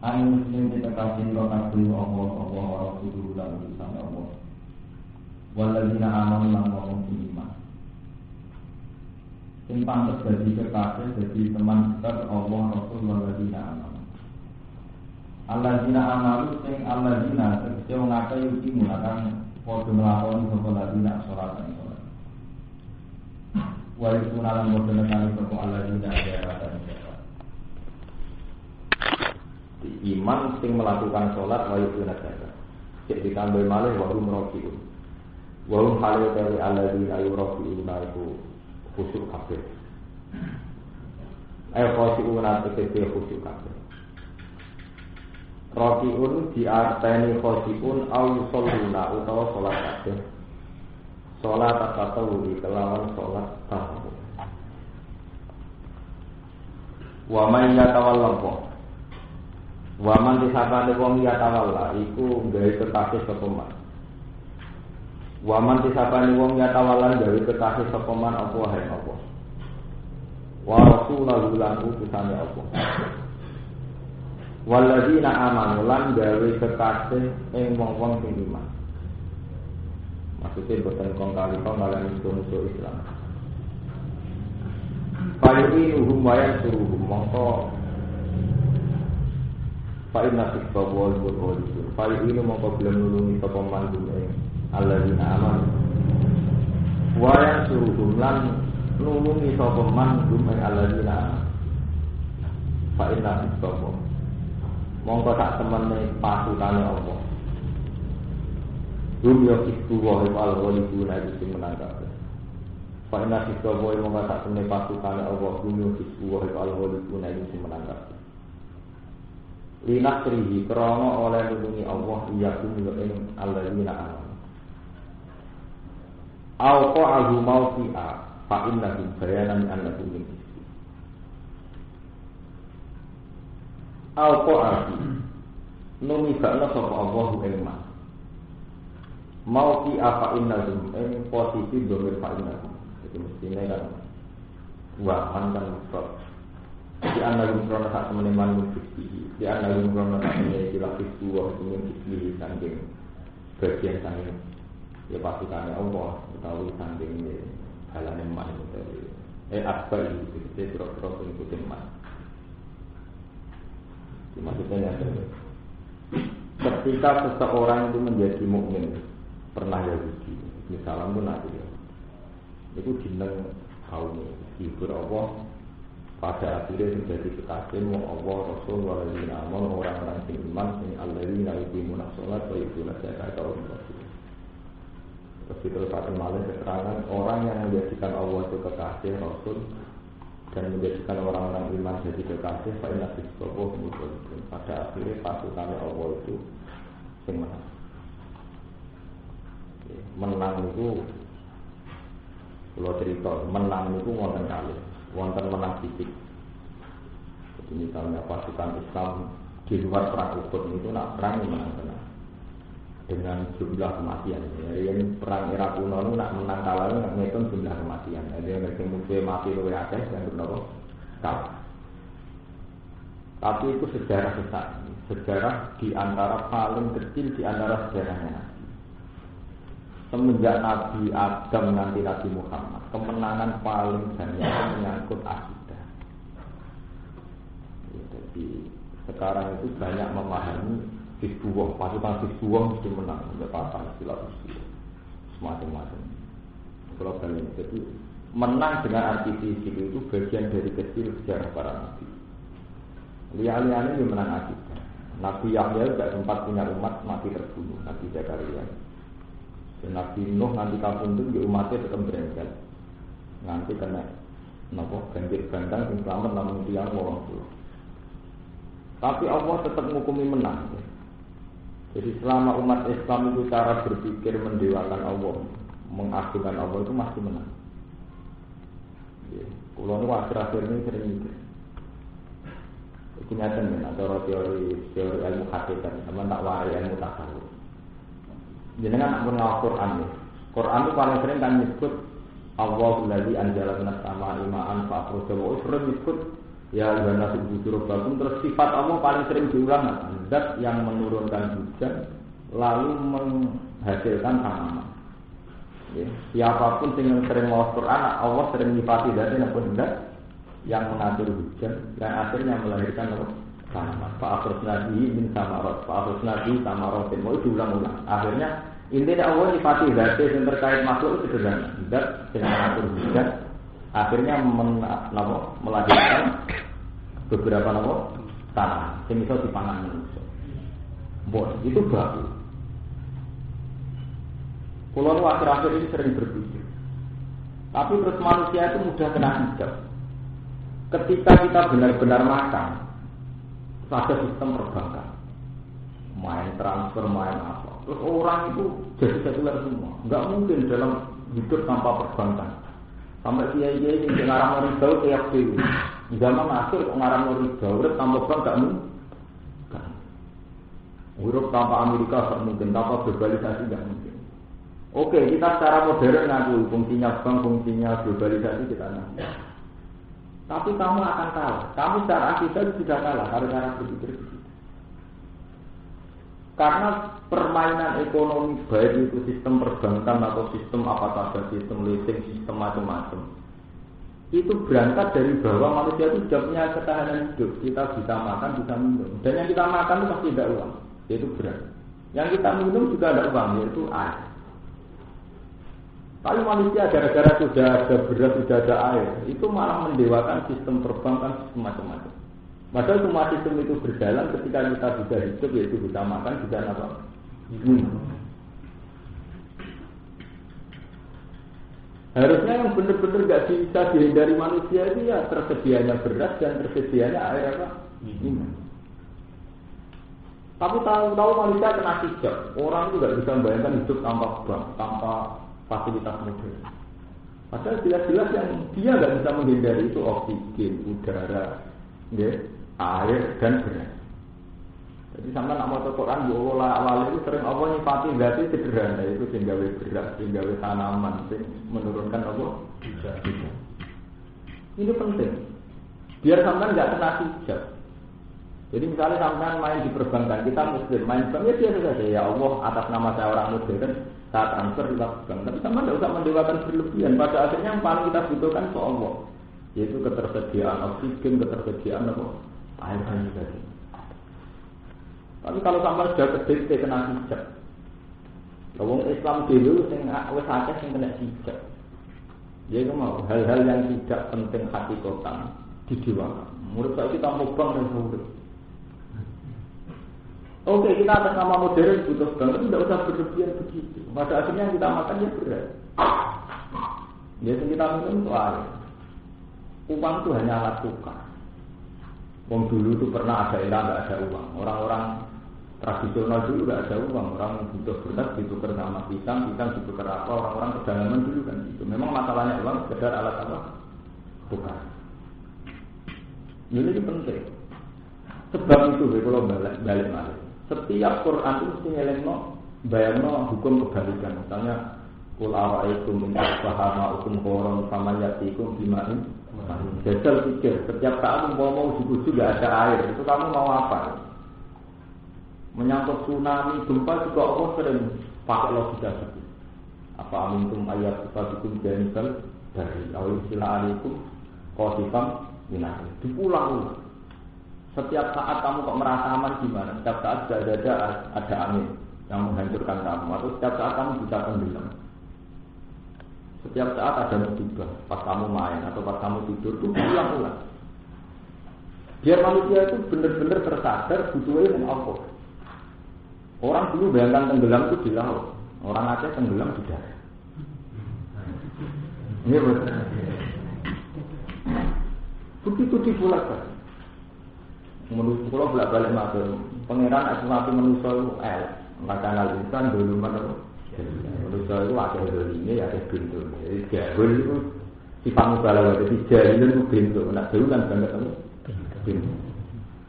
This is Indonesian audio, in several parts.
Ayo muslim kita kasih rokan beli Allah orang kudu dan urusan Allah. Waladina aman lan wong iman. Sing pantes jadi kekasih jadi teman dekat Allah Rasul waladina aman. Alladzina amanu sing alladzina tegese wong akeh iki mulakan padha nglakoni sapa ladina salat lan salat. Wa yusunalan padha nekani sapa alladzina ajatan. Iman sing melakukan sholat wa yusuna zakat. Cek ditambah malih wa hum rakiun. Wa hum halil dari alladzina yurakiuna iku khusyuk kabeh. Khushu'una tegese khusyuk kabeh. Rakiun diarteni khushu'un au yusalluna utawa sholat kabeh. Sholat tatawwi kelawan sholat tahawuf. Wa man yatawalla Waman disabane wong ya tawalla iku gawe kekasih sapa man. Waman disabane wong ya tawalla gawe kekasih sapa man apa wae apa. Wa rasulullah lan utusane apa. Walladzina amanu lan gawe kekasih ing wong-wong sing iman. Maksudnya boten kong kali kalian musuh Islam. Fayu'inuhum wa yansuruhum mongko Fa'in nasib bawal buat itu. Fa'in ini mongko belum nulungi sapa mandum ing alladzina amanu. Wa yansuruhum lan nulungi sapa mandum ing alladzina amanu. Fa'in nasib bawal. Mongko tak temene pasutane Allah. Dunya itu wa al-ghalibun itu sing menang kabeh. Fa'in nasib bawal mongko tak temene pasutane Allah. Dunya itu wa al-ghalibun itu sing menang kabeh. Linakrihi krono oleh nulungi Allah iyakum ing alladzina amanu. Au qa'ahu maufi'a fa innahu bayanan annahu min ismi. Au qa'ahu numi bakna sapa Allah ing ma. Maufi'a fa innahu ing posisi domir fa innahu. Jadi mestine kan wa mantan mufrad. Di analum krono sak temeneman mufti. Di analum krono sak temene dilapis dua dengan fikih saking bagian saking ya pasutane Allah utawi saking halane man utawi akbar itu terus ikutin man. Maksudnya ketika seseorang itu menjadi mukmin pernah Yahudi, misalnya pun nanti itu jeneng kaum hibur Allah. Pada akhirnya menjadi kekasihmu Allah Rasul walladzina amanu orang-orang sing iman sing alladzina yuqimuna shalat wa yutuna zakata wa Rasul. Terus malah keterangan orang yang menjadikan Allah itu kekasih Rasul dan menjadikan orang-orang iman jadi kekasih fa inna fisqahu mutun. Pada akhirnya pasukannya Allah itu sing menang. Menang itu kalau cerita menang itu wonten kalih. Wonten menang fisik. Jadi misalnya pasukan Islam di luar perang Uhud itu nak perang menang dengan jumlah kematian. Jadi perang era kuno itu nak menang kalah nak ngitung jumlah kematian. Jadi mereka musuh mati luwih akeh yang berapa kalah. Tapi itu sejarah besar. Sejarah di antara paling kecil di antara sejarahnya Nabi. Semenjak Nabi Adam nanti Nabi Muhammad, kemenangan paling banyak menyangkut akidah. Jadi sekarang itu banyak memahami Hizbullah, pasukan Hizbullah mesti menang, tidak apa-apa istilah Hizbullah, semacam-macam. Kalau kalian jadi menang dengan arti fisik itu bagian dari kecil sejarah para nabi. Lihat-lihatnya dia menang akidah. Nabi Yahya tidak sempat punya umat mati terbunuh, Nabi Zakaria. Dan Nabi Nuh nanti kampung itu umatnya tetap berengkel, nanti kena nopo banjir bandang yang selamat namun tiang orang tua. Tapi Allah tetap menghukumi menang. Jadi selama umat Islam itu cara berpikir mendewakan Allah, mengagungkan Allah itu masih menang. Kalau ini akhir-akhir ini sering mikir. Itu nyata nih, ada teori ilmu hakikat, sama tak warai ilmu tasawuf. Jenengan nak mengenal Quran ya. Quran itu paling sering kan nyebut Allahul ladzi anzala minas samaa'i ma'an fa akhraja wa sering nyebut Ya karena subur bakum terus sifat Allah paling sering diulang zat yang menurunkan hujan lalu menghasilkan tanaman. Ya, siapapun yang sering mau Quran, Allah sering nyifati zatnya pun yang mengatur hujan dan akhirnya melahirkan tanaman. Pak Afrus Nabi min samarot, Pak Afrus Nabi samarotin. Mau diulang-ulang. Akhirnya intinya Allah nyifati zatnya yang terkait makhluk itu sederhana. Zat yang mengatur hujan akhirnya melahirkan beberapa tanah yang bisa dipangan manusia. Bon, itu bagus. Pulau akhir-akhir ini sering berpikir. Tapi terus manusia itu mudah kena hijab. Ketika kita benar-benar makan, ada sistem perbankan, main transfer, main apa. Terus orang itu jadi sekuler semua. Enggak mungkin dalam hidup tanpa perbankan. Sampai kiai-kiai yang ngarang riba kayak gitu. Zaman akhir kok ngarang riba, urip tanpa bank enggak mungkin. Urip tanpa Amerika enggak mungkin, tanpa globalisasi enggak mungkin. Oke, kita secara modern ngaku fungsinya bank, fungsinya globalisasi kita ngaku. Tapi kamu akan kalah. Kamu secara akidah sudah kalah karena berpikir begitu. Karena permainan ekonomi baik itu sistem perbankan atau sistem apa saja, sistem leasing, sistem macam-macam, itu berangkat dari bahwa manusia itu sudah punya ketahanan hidup. Kita bisa makan, bisa minum. Dan yang kita makan itu pasti tidak uang, yaitu beras. Yang kita minum juga ada uang, yaitu air. Tapi manusia gara-gara sudah ada beras, sudah ada air, itu malah mendewakan sistem perbankan, sistem macam-macam. Padahal semua sistem itu berjalan ketika kita bisa hidup, yaitu bisa makan, bisa apa? Harusnya yang benar-benar nggak bisa dihindari manusia itu ya tersedianya beras dan tersedianya air apa? Minum. Tapi tahu-tahu manusia kena hijab. Orang itu nggak bisa membayangkan hidup tanpa bank, tanpa fasilitas modern. Padahal jelas-jelas yang dia nggak bisa menghindari itu oksigen, udara, air dan beras. Jadi sampai nak mau Quran bu awal itu sering Allah nyifati berarti sederhana itu sehingga beras, sehingga tanaman, menurunkan apa? Ini penting. Biar sampai nggak kena hijab. Jadi misalnya sampai main di perbankan, kita muslim main bank ya biasa saja. Ya Allah atas nama saya orang muslim saat transfer di bank. Tapi sampai tidak usah mendewakan berlebihan. Pada akhirnya yang paling kita butuhkan itu Allah, yaitu ketersediaan oksigen, ketersediaan apa? Air dan tadi. Tapi kalau sampai sudah kedekte kena hijab, kalau Islam dulu sing wis akeh sing kena hijab. Jadi mau hal-hal yang tidak penting hakikatan didewakan. Menurut saya kita mau bang dan murid. Oke, kita atas nama modern butuh banget, tapi tidak usah berlebihan begitu. Pada akhirnya kita makan ya berat. Biasanya kita minum itu air. Uang itu hanya alat tukar. Wong dulu itu pernah ada elang, nggak ada uang. Orang-orang tradisional dulu nggak ada uang. Orang butuh beras ditukar sama pisang, pisang ditukar apa. Orang-orang pedalaman dulu kan itu. Memang masalahnya uang sekedar alat apa? Tukar. Ini penting. Sebab itu kalau balik. Setiap Quran itu mesti ngelengno, bayangno hukum kebalikan. Misalnya, Qul a'ra'aytum in asbaha ma'ukum qoron sama yatikum bima'in. Jajal pikir, setiap saat mau ujuk-ujuk gak ada air, itu kamu mau apa? Menyangkut tsunami, gempa juga Allah sering pakai logika gitu. Apa amintum ayat sifatikum janibal dari awal sila alikum qasifam minari. Diulang-ulang. Setiap saat kamu kok merasa aman gimana? Setiap saat ada angin yang menghancurkan kamu, atau setiap saat kamu bisa tenggelam. Setiap saat ada musibah, pas kamu main atau pas kamu tidur itu ulang-ulang. Biar manusia itu benar-benar tersadar butuhnya dengan Allah. Orang dulu bayangkan tenggelam itu di laut, orang Aceh tenggelam di darat. Ini betul. Begitu dibulak-balik. Menurut pulau bolak-balik matur, pangeran asmati manusia itu mengatakan insan dulu mana? Manusia itu ada dulunya, ada pintu. Jadi jahil itu sifat mubalah, jadi jahil itu pintu. Nak dulu kan banget pintu.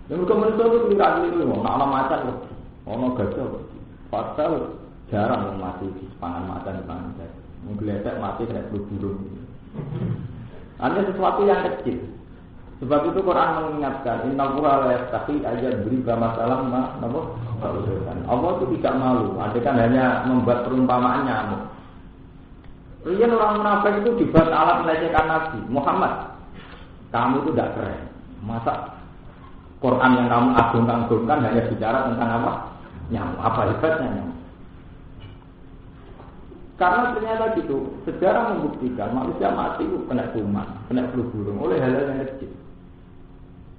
Dan mereka manusia itu keliru nak alam macan, ono gajah, pasal jarang mati di pangan macan di pangan gajah. Menggeletek mati kena burung. Ada sesuatu yang kecil. Sebab itu Quran mengingatkan, innallaha la yastahi ayat beri masalah napa? Allah itu tidak malu, andaikan hanya membuat perumpamaan nyamuk. Rian orang munafik itu dibuat alat melecehkan Nabi Muhammad. Kamu itu tidak keren. Masa Quran yang kamu agungkan hanya bicara tentang apa? Nyamuk. Apa hebatnya nyamuk? Karena ternyata gitu, sejarah membuktikan manusia mati itu kena kuman, kena flu burung oleh hal-hal yang kecil.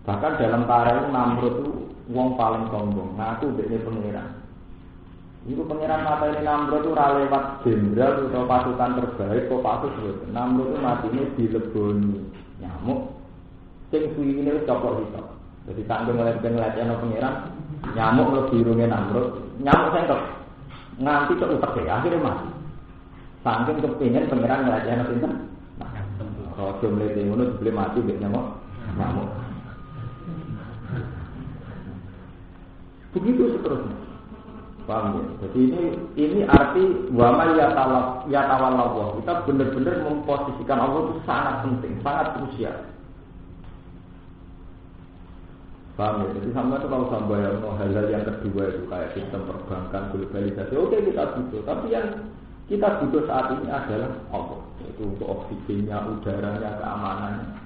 Bahkan dalam tarikh Namrud itu wong paling sombong, ngaku dia pengiran. Itu pengiran mata ini Namrud itu lewat jenderal atau pasukan terbaik, kok pasukan Namrud itu mati ini dileboni nyamuk. Sing suwi ini copot hitam. Jadi tanggung ngeliat-ngeliatnya pengiran, nyamuk lebih irungnya Namrud, nyamuk sengkok, nganti ke utak akhirnya mati. Saking kepingin pengiran ngeliatnya pinter. Nah, kalau jumlah itu boleh mati biar nyamuk. Begitu seterusnya. Paham ya? Jadi ini arti wama yatawallahu. Kita benar-benar memposisikan Allah itu sangat penting, sangat krusial. Paham ya? Jadi sama itu kalau sampai hal-hal yang kedua itu kayak sistem perbankan, globalisasi, oke kita butuh. Tapi yang kita butuh saat ini adalah Allah. Itu untuk oksigennya, udaranya, keamanannya.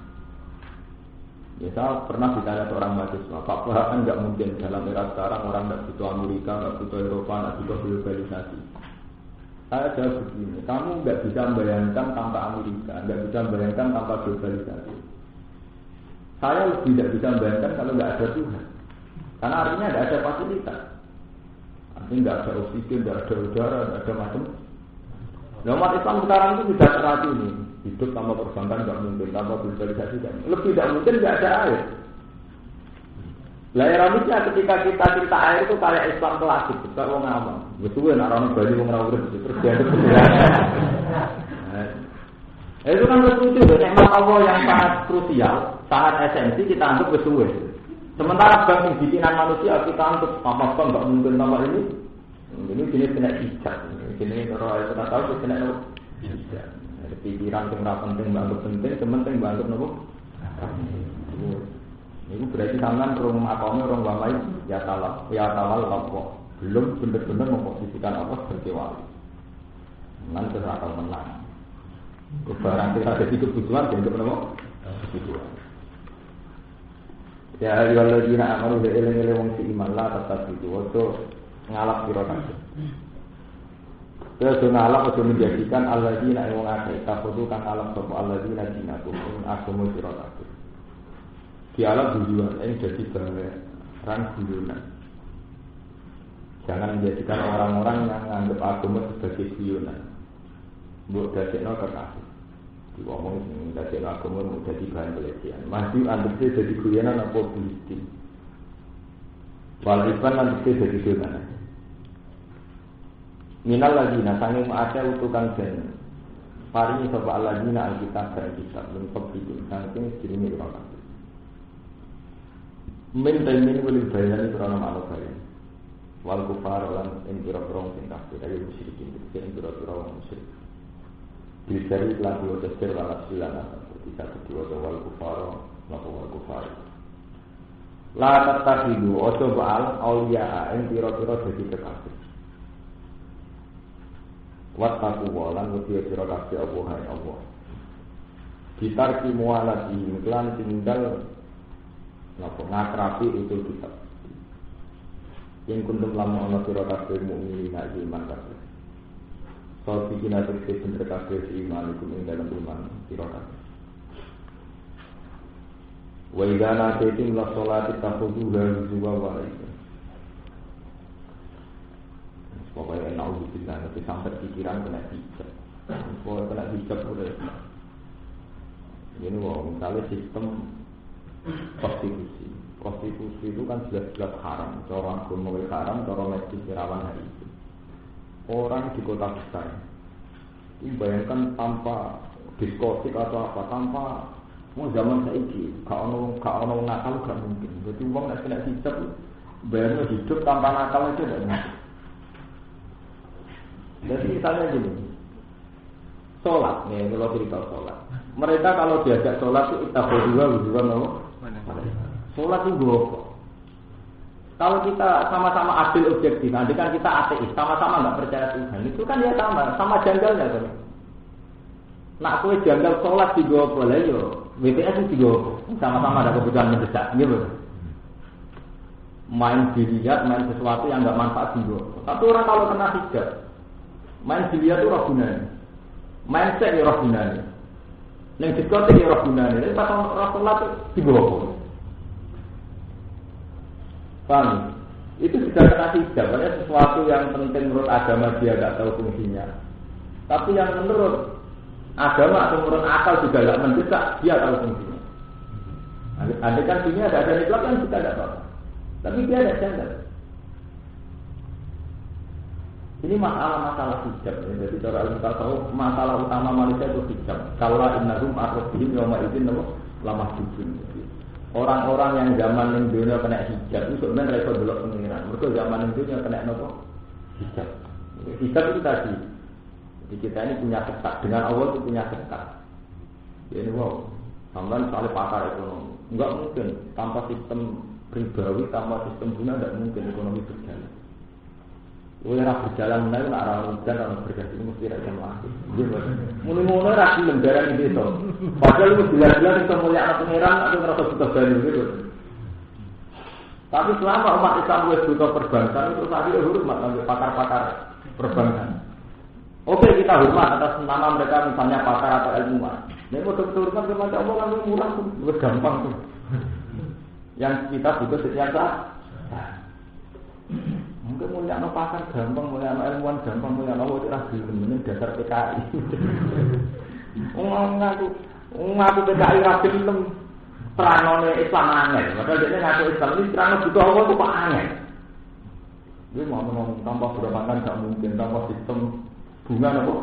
Ya, saya pernah ditanya seorang mahasiswa, Pak kan nggak mungkin dalam era sekarang orang nggak butuh Amerika, nggak butuh Eropa, nggak butuh globalisasi. Saya jawab begini, kamu nggak bisa membayangkan tanpa Amerika, nggak bisa membayangkan tanpa globalisasi. Saya lebih tidak bisa membayangkan kalau nggak ada Tuhan, karena artinya nggak ada fasilitas, artinya nggak ada oksigen, nggak ada udara, nggak ada macam. Nah, umat Islam sekarang itu sudah teracuni. Hidup tanpa perbankan tidak mungkin, tanpa globalisasi tidak mungkin. Lebih tidak mungkin tidak ada air. Lah ironisnya ketika kita cerita air itu kayak Islam klasik, kita orang awam. Betul nak orang Bali orang rawuh terus dia itu kan lucu, nikmat Allah yang sangat krusial, sangat esensi kita anggap besuwe. Sementara bangsa bikinan manusia kita anggap apa enggak mungkin tanpa ini. Ini jenis kena hijab. Ini kalau kita tahu kena hijab. Pikiran yang tidak penting, banget penting, sementing banget nopo. Ini berarti sampean rong akome rong wamai ya tawal Allah. Belum benar-benar memposisikan Allah sebagai wali. Nanti kita akan menang. Barang kita ada di kebutuhan, jadi nopo kebutuhan. Ya ayyuhalladzina amanu bi'ilmi wong si iman la tatabidu wa ngalap sira kabeh. Terus ngalap aja menjadikan alladzina wong akeh kafudu kang alam sapa alladzina dinakum ing agama sira kabeh. Dialog tujuan jadi barang guyonan. Jangan menjadikan orang-orang yang menganggap agama sebagai guyonan. Mbok dadekno kekasih. Diomong sing dadekno agama mau jadi bahan pelecehan. Masih anggap jadi guyonan apa politik. Waliban nanti jadi guyonan. Minal ladzina sanging ada utukan den paringi sapa alladzina alkitab dan kitab lan pekidun saking jenenge ora kabeh. Min ta'imin wal bayani krana malu bayan. Wal kufar lan ing pira-pira sing kafir ayo musyrikin sing pira-pira musyrik. Dicari lagi utus terwala silana bisa kedua wal kufar napa wal kufar. La tatahidu ojo baal auliya ing pira-pira dadi kekasih. Wattaku walan wadiya sira kabeh Allah hai Allah. Ditarki mualati iklan tinggal napa ngakrapi itu kitab. Yang kuntum lamu ana sira kabeh mukmin iman kabeh. So bikin atur bener kabeh iman iku ing dalam iman sira kabeh. Wa idza na'titum la sholati takhudhuha huzwa wa laika. Pokoknya naudzubillah nanti sampai pikiran kena hijab. Pokoknya kena hijab udah. Ini misalnya sistem prostitusi itu kan jelas-jelas haram. Cara agama haram, cara medis rawan hari itu. Orang di kota besar, ini bayangkan tanpa diskotik atau apa, tanpa mau zaman saiki, kalau nakal gak mungkin. Jadi uang nak kena hijab, bayangnya hidup tanpa nakal itu tidak mungkin. Jadi misalnya gini, sholat nih, kalau cerita sholat, mereka kalau diajak sholat itu kita berdua no Sholat itu gue apa? Kalau kita sama-sama adil objektif, nanti kan kita ateis, sama-sama nggak percaya Tuhan, itu kan ya sama janggalnya kan? Nak kue janggal sholat di gue boleh yo, WTS itu gue sama-sama ada kebutuhan mendesak, gitu. Main dilihat, main sesuatu yang nggak manfaat juga. Tapi orang kalau kena hijab, main dilihat itu roh gunanya, main seks ya roh gunanya, neng diskotik ya roh gunanya. Tapi pas orang sholat itu dibawa. Paham? Itu sudah kena hijab. Banyak sesuatu yang penting menurut agama dia nggak tahu fungsinya. Tapi yang menurut agama atau menurut akal juga nggak mendesak, dia tahu fungsinya. Andai kan sini ada nikah kan kita tidak tahu. Tapi dia ada janggal. Ini masalah hijab. Ya. Jadi cara kita tahu masalah utama manusia itu hijab. Kalau innahum aqrabihim yawma idzin lama jujun. Orang-orang yang zaman yang dunia kena hijab itu sebenarnya mereka belok pengiran. Mereka zaman yang dunia kena apa? Hijab. Hijab itu tadi. Jadi kita ini punya ketat. Dengan Allah itu punya ketat. Jadi wow. Sampai soal pakar ekonomi. Enggak mungkin tanpa sistem ribawi, tanpa sistem guna tidak mungkin ekonomi berjalan. Oleh berjalan menaik nak arah hujan orang berjalan ini mesti ada masih. Mula-mula rapi lembaran ini itu. Padahal itu jelas-jelas itu mulia anak pangeran atau merasa butuh baru gitu. Tapi selama umat Islam butuh perbankan itu tadi hormat sampai pakar-pakar perbankan. Oke kita hormat atas nama mereka misalnya pakar atau ilmuwan. Ini mau turunkan ke macam Allah kan murah tuh, gampang tuh. Yang kita butuh setiap saat. Mungkin mulia anak pakar gampang, mulia anak ilmuwan gampang, mulia anak Allah tidak belum dasar PKI. Ngaku PKI rapi belum peranone Islam angel. Padahal dia ngaku Islam ini terang butuh Allah itu pak angel. Dia mau ngomong tanpa perbankan tak mungkin, tanpa sistem bunga apa?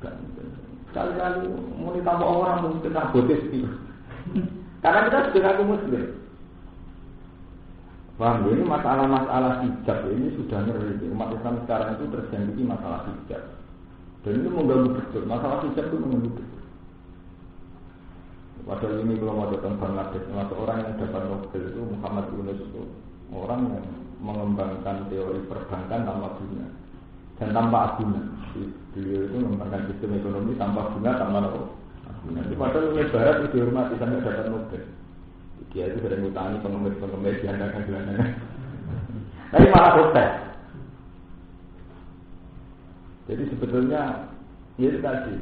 Gak mungkin. Sekali-kali mau ditambah orang mungkin abotis itu. Karena kita sudah ngaku muslim. Paham, ini masalah-masalah hijab ini sudah ngeri. Umat Islam sekarang itu terjangkiti masalah hijab. Dan ini mengganggu betul. Masalah hijab itu mengganggu betul. Padahal ini kalau mau datang Bangladesh, termasuk orang yang dapat Nobel itu Muhammad Yunus itu orang yang mengembangkan teori perbankan tanpa bunga dan tanpa agunan. Beliau itu mengembangkan sistem ekonomi tanpa bunga, tanpa agunan. Padahal oleh Barat itu dihormati sampai dapat Nobel. Dia itu sudah ngutangi pengemis-pengemis diandalkan-gelandangkan. Tapi malah protes. Jadi sebetulnya ini tadi,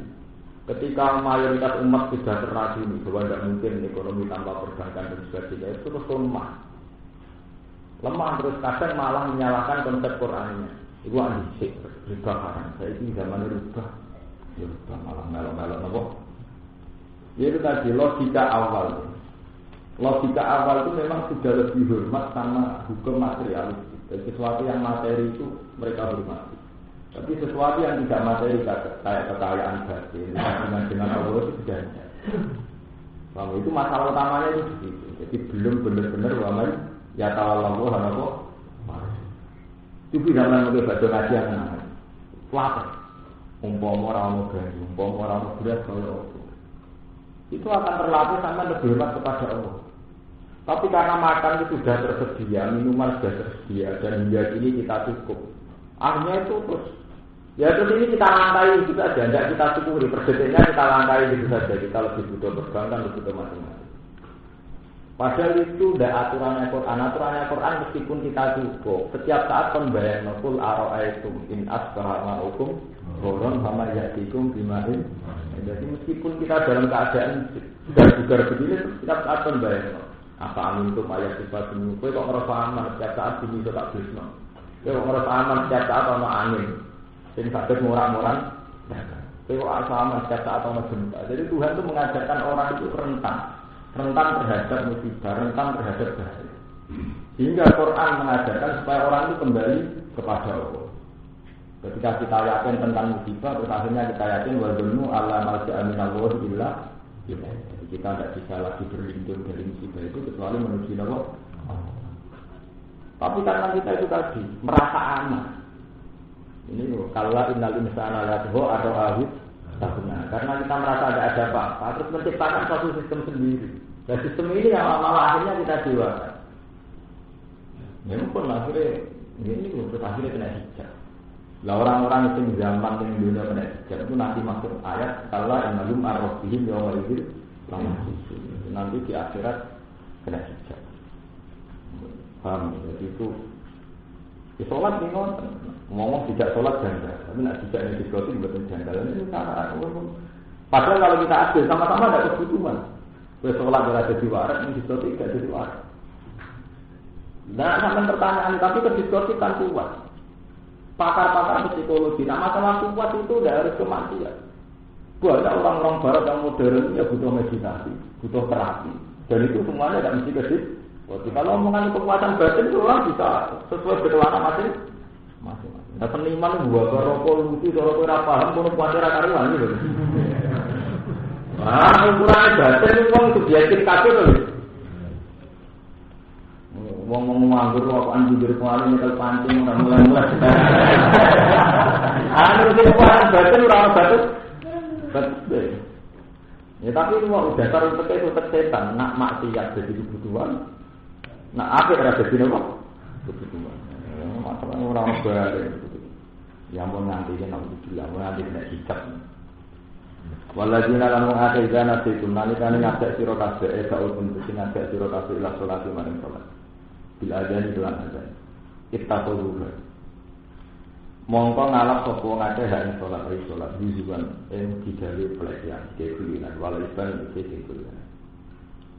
ketika mayoritas umat sudah terracuni bahwa tidak mungkin ekonomi tanpa perbankan dan sebagainya, itu terus lemah terus kadang malah menyalahkan konsep Qur'annya. Itu anjing, rubah haram. Saya ini zaman rubah, ya rubah malah melok-melok nopo. Itu tadi logika awal. Logika awal itu memang sudah lebih hormat sama hukum materialistik. Dan sesuatu yang materi itu mereka hormati. Tapi sesuatu yang tidak materi kayak kekayaan batin dengan Allah itu sudah ada. Lalu itu masalah utamanya itu begitu. Jadi belum benar-benar wamai ya tawallahu hanako. Itu zaman mulai baca ngaji yang namanya Platon. Umpama orang gaji, umpama orang berat kalau itu akan terlatih sama lebih hormat kepada Allah. Tapi karena makan itu sudah tersedia, minuman sudah tersedia, dan hingga ini kita cukup. Akhirnya itu terus, ya terus ini kita langkai gitu saja, tidak kita syukuri. Perdetiknya kita langkai gitu saja, kita lebih butuh perbankan, lebih butuh masing-masing. Padahal itu tidak aturannya Quran meskipun kita cukup. Setiap saat pembayaran naful aro'aitum in asbaha ma'ukum Horon sama yatikum bimahin. Jadi meskipun kita dalam keadaan sudah bugar begini, setiap saat pembayaran. Apa amin itu ayat sifat ini? Kau kok ngerasa aman setiap saat bunyi itu tak bisno. Kau kok ngerasa aman setiap saat ada angin. Jadi sakit murah-murah. Kau kok ngerasa aman setiap saat ada gempa. Jadi Tuhan itu mengajarkan orang itu rentan terhadap musibah, rentan terhadap bahaya. Sehingga Quran mengajarkan supaya orang itu kembali kepada Allah. Ketika kita yakin tentang musibah, terus akhirnya kita yakin wadzunnu alla malja'a minallahi illa ilaihi. Jadi kita tidak bisa lagi berlindung dari musibah itu kecuali menuju Allah. Tapi karena kita itu tadi merasa aman. Ini kalau innal insana ladhu ara'ahid tahuna. Karena kita merasa ada apa-apa, terus menciptakan suatu sistem sendiri. Nah sistem ini yang malah akhirnya kita jiwakan. Ya pun akhirnya ini terus akhirnya kena hijab. Lah orang-orang itu zaman yang dunia kena hijab itu nanti masuk ayat kalau innahum ar-rabbihim yawma idzin nanti di akhirat kena hijab. Paham? Jadi itu di sholat ini ngomong tidak sholat janggal, tapi nak tidak ini diskotik betul janggal. Ini cara padahal kalau kita adil sama-sama ada kebutuhan. Sholat adalah jadi waras, ini diskotik tidak jadi waras. Nah, sampai pertanyaan tapi ke diskotik kan kuat. Pakar-pakar psikologi, nah masalah kuat itu tidak harus kematian. Banyak orang-orang barat yang modern ya butuh meditasi, butuh terapi, dan itu semuanya tidak mesti ke kalau omongan kekuatan batin itu orang bisa sesuai berwarna masing-masing. Nah seniman buat rokok lucu, kalau kira paham, kalau kuatir karuan gitu. Wah, ukuran batin itu orang subjektif kabeh to. Wong nganggur rokokan jujur kuali nyekel pancing ora mulai-mulai. Anu sing kuatir batin ora batus. Betul. Ya tapi mau dasar itu setan, nak maksiat jadi kebutuhan. Nah, apa yang ada di sini kok? Kebutuhan. Masalahnya orang baru. Yang mau nanti dia nak bilang, mau nanti nak hijab. Waladina lalu akhirnya nanti itu nanti kami ngajak sirokase, gaul pun ngajak sirokase ilah sholat maring sholat. Bila ada ni bilang ada. Kita perlu. Mongko ngalap sopo ngajak hanya sholat hari sholat. Bukan dijadi pelatihan, kekulinan. Walau ispan itu kekulinan.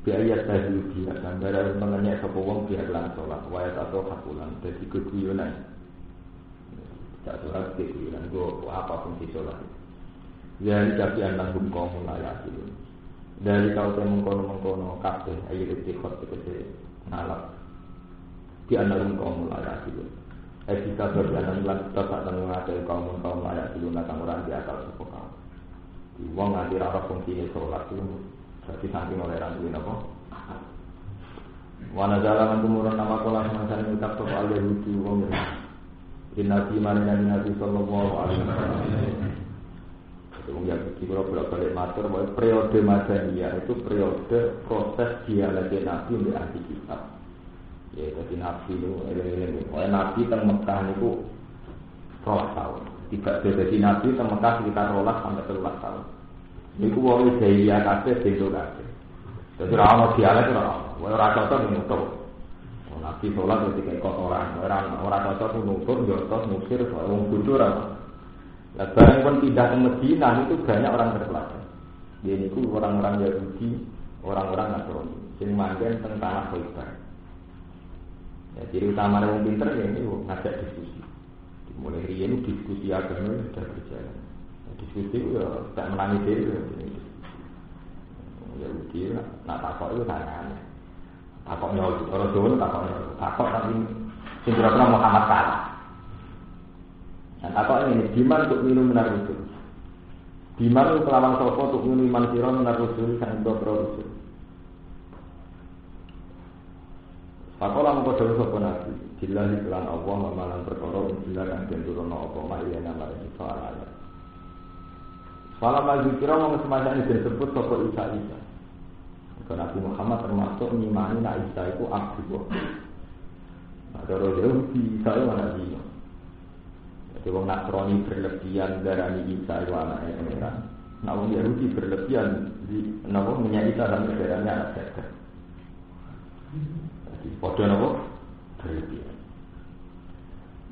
Biaya tadi dia gambar mengenai sepuluh biar lang sholat, wayat atau hakulan, jadi kekuyonan. Tak sholat kekuyonan, go apa fungsi sholat. Dari kapian tanggung kau mulai asyik. Dari kau mengkono kafe, ayo ikut ngalap. Di antara kau mulai asyik. Kita berjalan bulan tetap tanggung ada kau mulai asyik, nak orang di atas sepuluh. Di uang nanti arah fungsi sholat itu. Jadi saking oleh rantuin apa? Wana jalan tumurun nama kolam semacam ucap soal Yahudi wong Nabi mana Nabi sallallahu alaihi wasallam. Itu Yahudi kalau bolak-balik matur bahwa periode Madaniyah itu periode proses dialog Nabi di ahli kitab. Ya jadi Nabi itu eling-eling. Nabi teng Mekah itu 12 tahun. Tidak jadi Nabi teng Mekah sekitar 12 sampai 13 tahun. Niku wong jaya kabeh bendo kabeh. Dadi ora ono dialek ora cocok nutur. Nabi salat ketika kotoran, ora cocok nutur jotos musir wong bodho ora. Lah bareng pun pindah ke Madinah itu banyak orang terpelajar. Dia niku orang-orang Yahudi, orang-orang Nasrani sing manggen teng tanah Khaybar. Ya ciri utama wong pinter ya ini ngajak diskusi. Mulai riyen diskusi agama sudah berjalan. Diskusi ya tak menangi diri ya udah nak takok itu tanyaan takoknya orang Jawa takok tapi sehingga Muhammad kalah dan takok ini diman untuk minum benar rusul diman kelawan sopo untuk minum iman siro benar rusul sang dobro rusul takolah mengkodol sopo nabi dilahi kelan Allah mamalan perkara injilah dan benturono apa ma'iyah nama ini soal-soal Malam lagi kira mau semacam ini disebut sosok Isa. Karena Nabi Muhammad termasuk mengimani Nabi Isa itu Abdullah. Nah, kalau Yahudi Isa itu mana dia? Jadi orang Nasrani berlebihan darah Isa itu anaknya pangeran. Nah, orang Yahudi berlebihan di nama Isa dan darahnya anak jaga. Jadi podo nama berlebihan.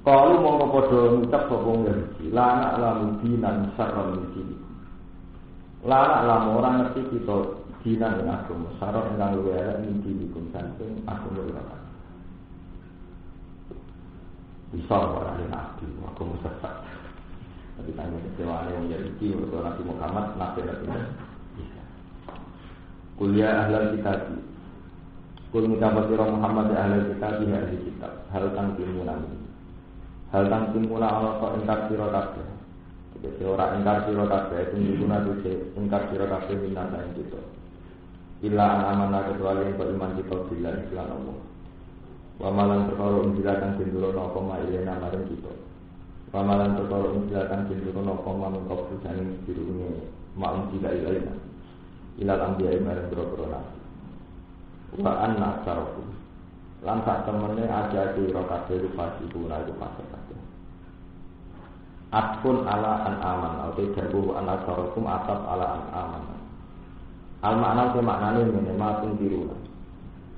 Kalau mau podo ngucap sopong Yahudi, lana lamudinan sarron di Lala lama orang ngerti kita dina dengan agama sarot dengan luwe elek mimpi dikum samping agama irakan bisa orang yang nabi agama sesat tapi tanya kecewa yang Yahudi untuk Nabi Muhammad nabi bisa kuliah ahlan kitab kul mutabat sirah Muhammad ahlan kitab di ahli kitab hal tangkimuna Allah kok ingkar sirah kabeh. Jadi orang ingkar sira kabeh sing diguna dise ingkar sira kabeh minata ing kita. Illa amana kecuali yang beriman kita bila Islam Allah. Wa malan perkara injilatan sindurono apa mailena maring kita. Wa malan perkara injilatan sindurono apa manung kabujane dirune maung tidak ilaina. Ila ambiya maring boro-boro nabi. wa anna aksarakum lan sak temene aja di rokabe fasi guna itu fase kabeh atpun ala an aman atau jabu an aksarakum atap ala an aman al makna ke maknane ngene matun biru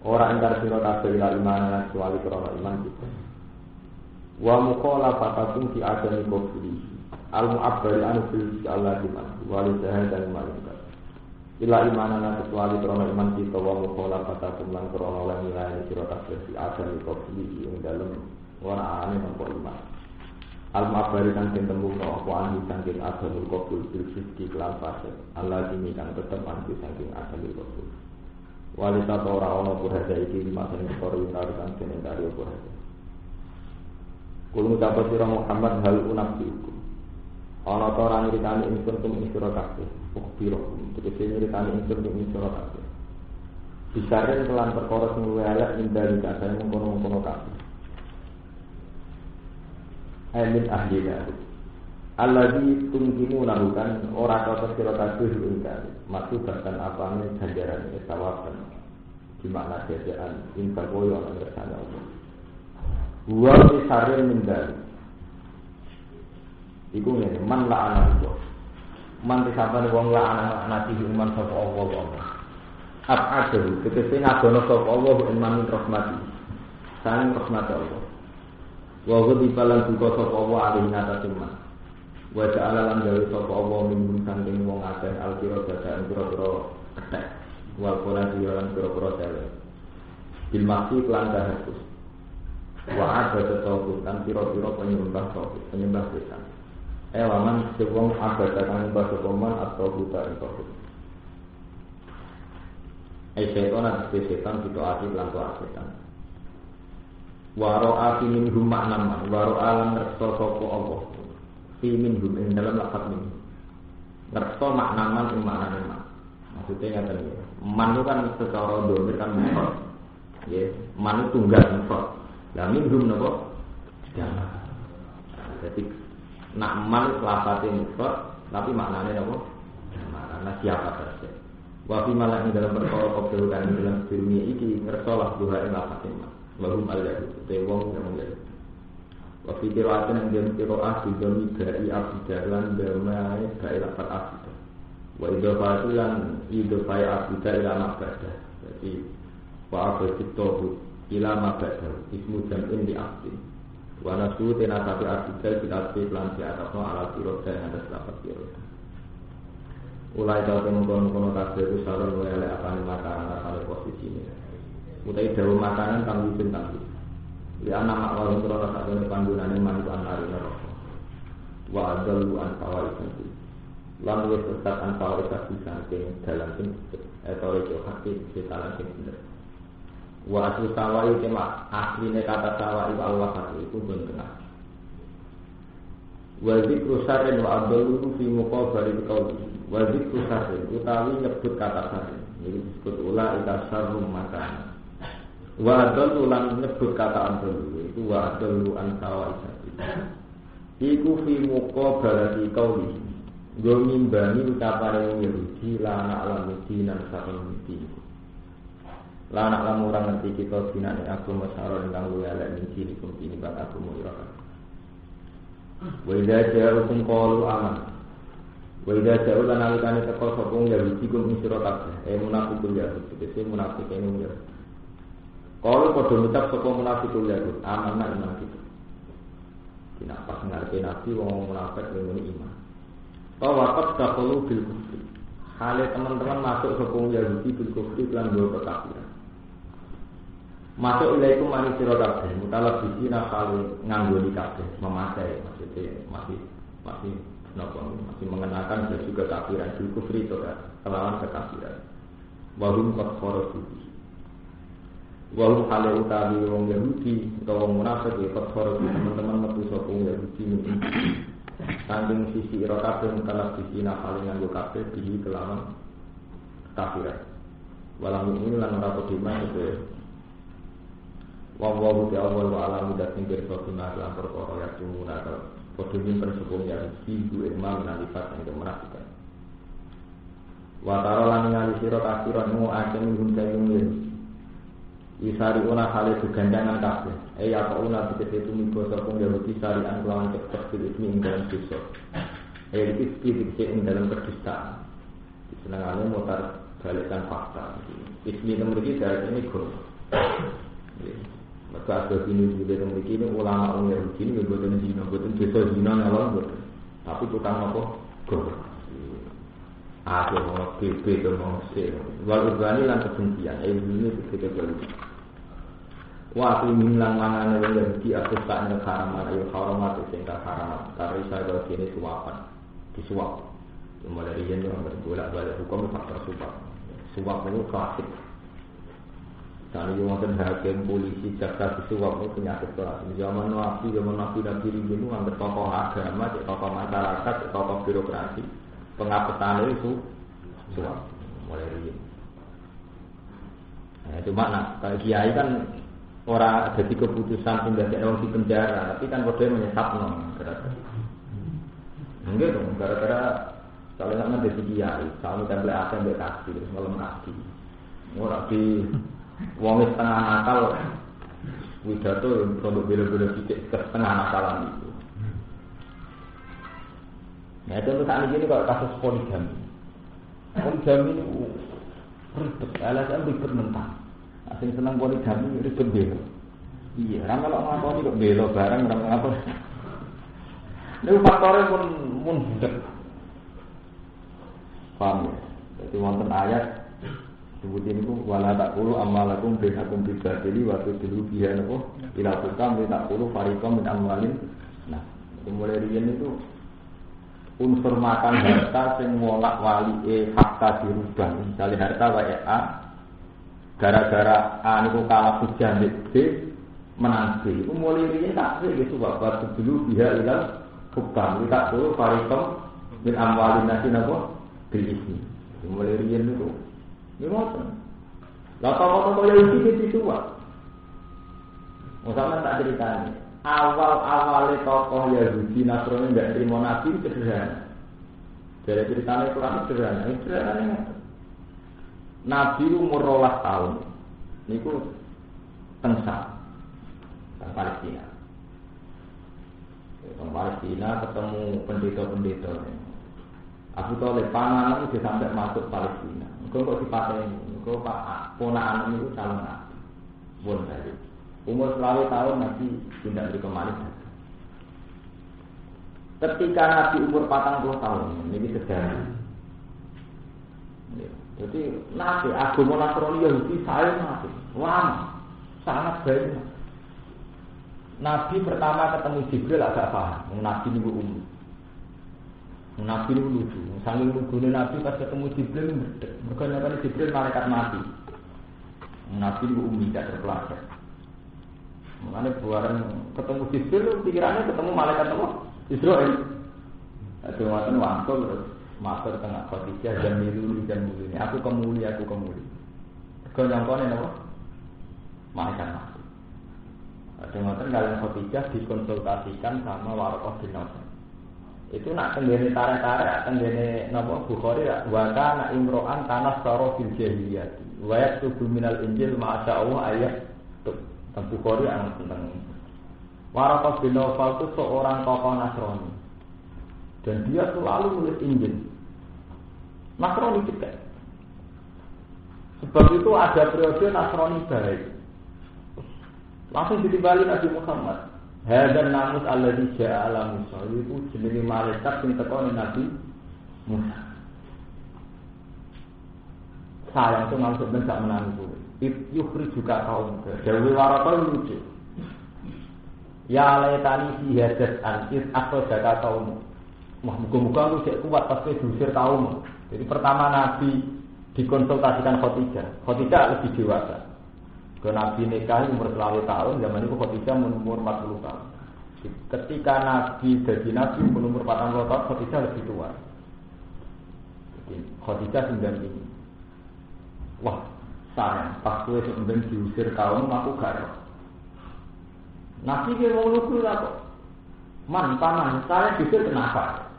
ora entar sira kabeh ila iman kecuali krana iman kita wa mukhalafatakum fi adami kufri al mu'abbari an fil Allah iman wa li dan malaikat ila imanana kecuali krana iman kita wa mukhalafatakum lan krana lan nilai sira kabeh fi adami kufri ing dalem ora ane nampa iman al mu'abbari kan tembung apa anu saking adamul qabul bil fiski lan fase Allah ini kan tetep anti saking adamul qabul walita ora ana burada iki maksane perkara winarikan jeneng dari burada kulo dapat sira Muhammad hal unabdiku ana ta ora nyritani ingsun tum sira kabeh ukbiro tegese nyritani ingsun tum sira kabeh bisaren kelan perkara sing luwih elek indari kasane mengkono-mengkono kabeh amin ahlina alladzi tumkinu lakukan ora kata sira kabeh ingkang maksud bahkan apane ganjaran sawaban di makna jajaan infak koyo ana kersane Allah wa bisarin mindal iku ngene man la ana itu man disabane wong la ana nati uman sapa Allah abadu tegese ngadono sapa Allah iman rahmati sang rahmat Allah wa ghadi balan duka sapa Allah alih ngatasi man wa ta'ala lan gawe sapa Allah min saking wong akeh alkira dadaan pira-pira kethek wal qur'an lan pira-pira tele bil maksi lan dahus wa ada tetauhid kan pira-pira penyembah tauhid penyembah setan laman wong abad kang nyembah sokoman atau buta tauhid setan ati setan itu ati lan setan waro ati min hum maknaman waro alam reksa sapa Allah fi min hum ing dalam lafaz min reksa maknaman ing maknane maksudnya ngaten ya man itu kan secara domir kan mufrad ya man itu tunggal mufrad lah minhum napa jamaah jadi nak man lafate mufrad tapi maknane napa jamaah karena siapa saja wa fi malak dalam perkara kobel kan dalam dunia iki ngertolah duha ing lafate man walhum al-yahud te wong yang menjadi wa fi qira'atin yang qira'ah bidoni ga'i abdalan damai ga'i lafat abdah wa idofatilan idofai abdah ila mabada jadi wa abditohu ila mabada ismu jam'in di abdin wa nasu tenatabi abdah bilatih lan diatasno ala siroda yang ada selapat siroda ulai kau mengkono-kono kabeh itu saron wele apane makanan apane posisine utai dawa makanan kang wujud kang ya ana makwalun krono sakjane panggonane manut anari neraka wa adalu an fawaid lan wis tetap an fawaid saking dalam sing etore yo hakik setalan sing bener wa asli sawai tema asline kata sawai Allah itu pun tengah wa zikru sarrin wa adalu fi muqabali qauli wa zikru sarrin utawi nyebut kata sarrin iki disebut ula ita sarrum makan wa adalu lan nyebut kata adalu itu wa adalu an sawai iku fi muqabalati qauli go mimbani ucapane wong Yahudi la anak lan dinan sareng iki la anak lan ora ngerti kita dinane agama sareng kang luwih elek iki ini bab agama ira wa idza ja'akum qalu aman wa idza ja'u lan alikane teko sapa wong Yahudi kum sira kabeh munafiqun Yahudi tegese munafik ene ya kalau padha ngucap sapa munafiqun Yahudi amanah iman kita tidak pas ngarep nabi wong munafik ngene iman waqat dahulu bil kufri hale teman-teman masuk ke kaum Yahudi bil kufri lan dua kekafiran masuk ilaikum mani sira kabeh mutalab bisina kali nganggoni kabeh memakai maksudnya masih mengenakan baju kekafiran bil kufri itu kelawan kekafiran wahum qad wahum hale utawi wong Yahudi utawa wong munafik teman-teman metu saka wong Yahudi saking sisi ira kabeh mutalab bisina kali nganggo kabeh di kelawan kafiran walau ini lan ora pedima kabeh wawu te awal wa alam dat sing pirsa guna lan perkara ya cumuna padha nyimpen sepung ya ibu imam lan lipat ing kemenafikan wa tara lan ngali sira kafiran mu akeh minggum kayung Isari una hale gandangan kabeh. Ya kok una dikete tumiba sapa Yahudi sarian kelawan cepet iki ing dalam dosa. Iki dikete ing dalam kedustaan. Senengane mutar balikan fakta. Ismi memiliki dari ini gol. Maka ada ini juga memiliki ini ulama Yahudi ini buatan zina, buatan dosa zina ngalor buatan. Tapi tukang apa? Gol. Aku mau BB itu mau C. Walau berani lan kebencian. Ini ketika berlalu. Wah, ini milang mana yang Yahudi aku tak nak haraman. Ayo haramat itu yang haraman. Karena saya kalau sini suapan, disuap. Cuma dari yang bolak-balik hukum faktor suap itu klasik. Kalau yang ada hakim, polisi, jaksa disuap itu penyakit klasik. Zaman nabi itu anggap tokoh agama, tokoh masyarakat, tokoh birokrasi, pengapetan itu suap. Mulai dari ini. Cuma kalau kiai kan orang jadi keputusan pindah ke orang di penjara, tapi kan bodoh menyesat gara-gara. Enggak dong, gara-gara kalau nak menjadi kiai, kalau kita beli apa yang kasih, terus malam kasih. Orang di wong setengah nakal, widato produk bela-bela sedikit ke setengah nakalan itu. Nah itu untuk saat ini kalau kasus poligami ini ribet, alasan ribet mentah. Asing senang poligami ribet bela. Iya, orang kalau ngakoni kok bela barang orang ngapa? Ini faktornya pun budak. Paham ya? Jadi wonten ayat sebutin itu wala taqulu amalakum bainakum bidzatili wa tudlu biha napa ila tukam li taqulu fariqam min amwalin. Nah, mulai riyen itu unsur makan harta sing wolak walike hakka dirubah. Misale harta wae A gara-gara A niku kalah hujan B menang B. Iku mulai riyen tak iki sebab tudlu biha ila tukam li taqulu fariqam min amwalin napa bil ismi. Mulai riyen itu ini ngoten. Lah tokoh-tokoh Yahudi itu tua. Musamman tak ceritanya. Awal-awalnya tokoh Yahudi Nasrani tidak terima Nabi itu sederhana. Dari ceritanya Quran sederhana. Sederhana. Nabi umur 12 tahun. Niku tengsa teng Palestina. Teng Palestina ketemu pendeta-pendeta. Abu Thalib panganan itu sampai masuk Palestina. Kau kok dipateni, kau pak ponakan itu calon nabi. Bon dari umur selalu tahun Nabi pindah dari kemarin. Ketika Nabi umur 40 tahun, ini sejarah. Jadi Nabi agama Nasrani Yahudi saya Nabi, lama, sangat baik. Nabi pertama ketemu Jibril agak paham, Nabi ini umum. Nabi itu lucu, sambil lucunya Nabi pas ketemu Jibril mereka Jibril malaikat mati. Nabi itu umi tidak terpelajar. Mengenai buaran ketemu Jibril pikirannya ketemu malaikat apa? Israel. Ada macam wangkul terus masuk tengah Khadijah dan milu dan ini. Aku kemuli. Kau nyangkone apa? Malaikat mati. Ada macam kalian Khadijah dikonsultasikan sama Warqah bin Nawfal. Itu nak tenggene tarik-tarik, tenggene napa Bukhari wa kana imro'an tanassara fil jahiliyah. Wa yaktubu minal injil ma sya'u ayat teng Bukhari ana tentang Waraqah bin Nawfal itu seorang tokoh Nasrani. Dan dia selalu nulis Injil. Nasrani juga. Sebab itu ada periode Nasrani baik. Langsung ditimbali Nabi Muhammad. Hadan namus alladzi ja'a ala Musa itu jenenge malaikat sing teko ning Nabi Musa. Sayang itu maksud mendak menangku. Yukhri juga kaum. Dewe Waraqah lucu. Ya laitani fi hadat antis atau jaga kaum. Muga-muga lu cek kuat pas diusir kaum. Jadi pertama Nabi dikonsultasikan Khadijah. Khadijah lebih dewasa. Ke Nabi nikah umur 20 tahun, zaman itu Khadijah umur 40 tahun. Ketika Nabi jadi Nabi umur 40 tahun, Khadijah lebih tua. Jadi Khadijah 95. Wah, sayang, pas gue sebenarnya diusir kaum, aku gak. Nabi dia mau lugu lah kok. Man, paman, saya diusir kenapa?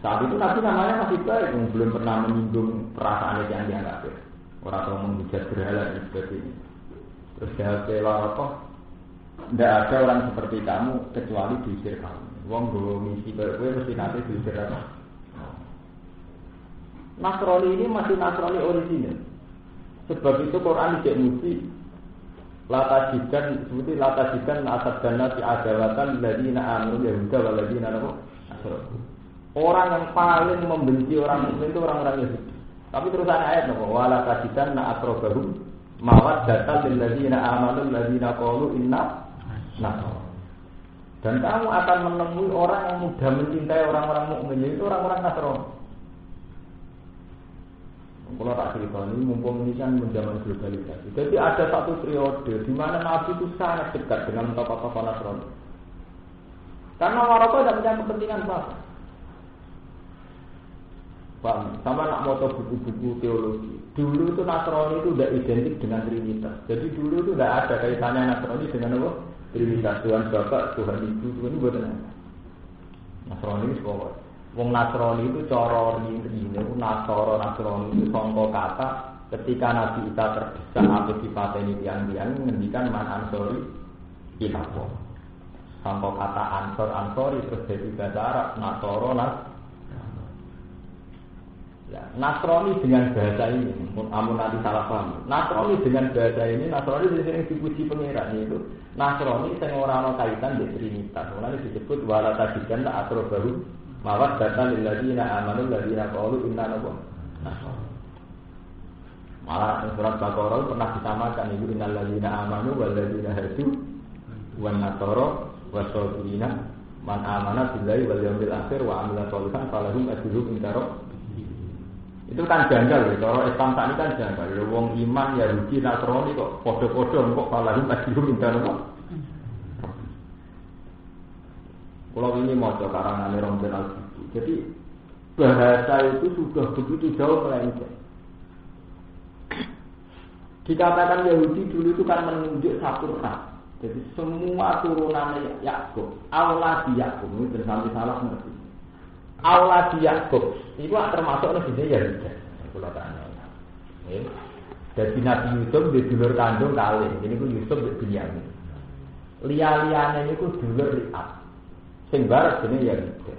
Saat itu Nabi namanya masih baik, belum pernah menyinggung perasaan yang dianggap. Orang tua menghujat berhala dan sebagainya. Terus jawab Waraqah, tidak ada orang seperti kamu kecuali diusir kamu. Wong gue misi kowe mesti nanti diusir apa? Nasrani ini masih Nasrani original. Sebab itu Quran tidak mesti latajikan seperti latajikan asad dan nasi adawatan ladina amanu yahuda waladina nasrani. Orang yang paling membenci orang Muslim itu orang-orang Yahudi. Tapi terusan ayat nopo wala tajidan na akrobahum mawaddatan lil ladzina amanu ladzina qalu inna nasrani. Dan kamu akan menemui orang yang mudah mencintai orang-orang mukmin itu orang-orang Nasrani. Kalau tak cerita ini mumpung ini kan menjaman globalisasi. Jadi ada satu periode di mana Nabi itu sangat dekat dengan tokoh-tokoh Nasrani. Karena Waraqah tidak punya kepentingan apa. Bang, sama nak moto buku-buku teologi. Dulu itu Nasrani itu tidak identik dengan Trinitas. Jadi dulu itu tidak ada kaitannya Nasrani dengan apa? Trinitas, Tuhan Bapak, Tuhan Ibu, Tuhan Ibu tenang. Nasrani itu sekolah. Wong Nasrani itu cara ini Nasrani itu sangka kata ketika Nabi Isa terdesak apa dipateni tiang-tiang ngendikan man ansori ilapo. Sangka kata ansori terus jadi bahasa Arab Nasoro Ya, Nasrani dengan bahasa ini, amun nanti salah paham. Nasrani dengan bahasa ini, Nasrani sering dipuji pengiran itu. Nasrani sing ora ana kaitan dengan Trinitas. Mulane disebut wala tajidan la atro baru mawad datan lil ladina amanu ladina qalu inna nasrani. Malah surat Baqarah pernah disamakan itu innal ladina amanu wal ladina hadu wan nasara wasabina man amana billahi wal yawmil akhir wa amila sholihan falahum ajruhum inda rabbihim. Itu kan janggal, kalau Islam tak ini kan janggal. Wong iman Yahudi Nasrani kok podo-podo kok falahum ajruhum inda rabbihim. Kalau ini mau karangan Rombel Al-Buki. Jadi bahasa itu sudah begitu jauh melenceng. Dikatakan Yahudi dulu itu kan menunjuk satu ras. Jadi semua turunan Yakub, auladi Yakub itu sampai salah ngerti. Auladi Yakub itu termasuk nabi Yahudi. Kalau tanya, jadi Nabi Yusuf di dulur kandung kali. Ini ku Yusuf di Binyamin. Lia-liane ini ku dulur liat. Sing barat ini Yahudi.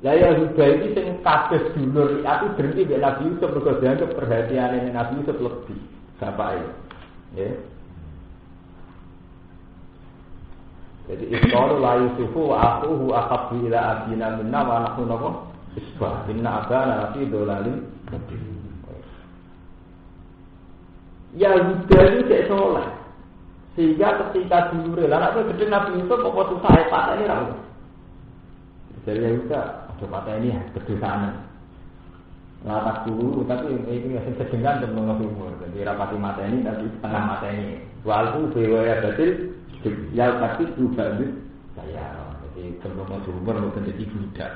Lah Yahuda ini sing kabeh dulur liat itu berhenti di Nabi Yusuf mergo dianggap perhatiane Nabi Yusuf lebih. Bapake. Ya. Jadi iqalu la yusufu wa aquhu aqabbu ila abina minna wa nahnu naqu isbah inna abana fi dolalin mubin. Yahuda itu cek soleh. Sehingga ketika dulure lan apa gede Nabi Yusuf apa susah pateni ra. Jadi Yahuda ada pateni ya kedosaan. Latak dulu tapi ini sedengan dan mengumur. Jadi rapati mateni tapi setengah mateni. Walhu bewaya batil ya pasti juga saya. Jadi sebelum umur mungkin jadi budak.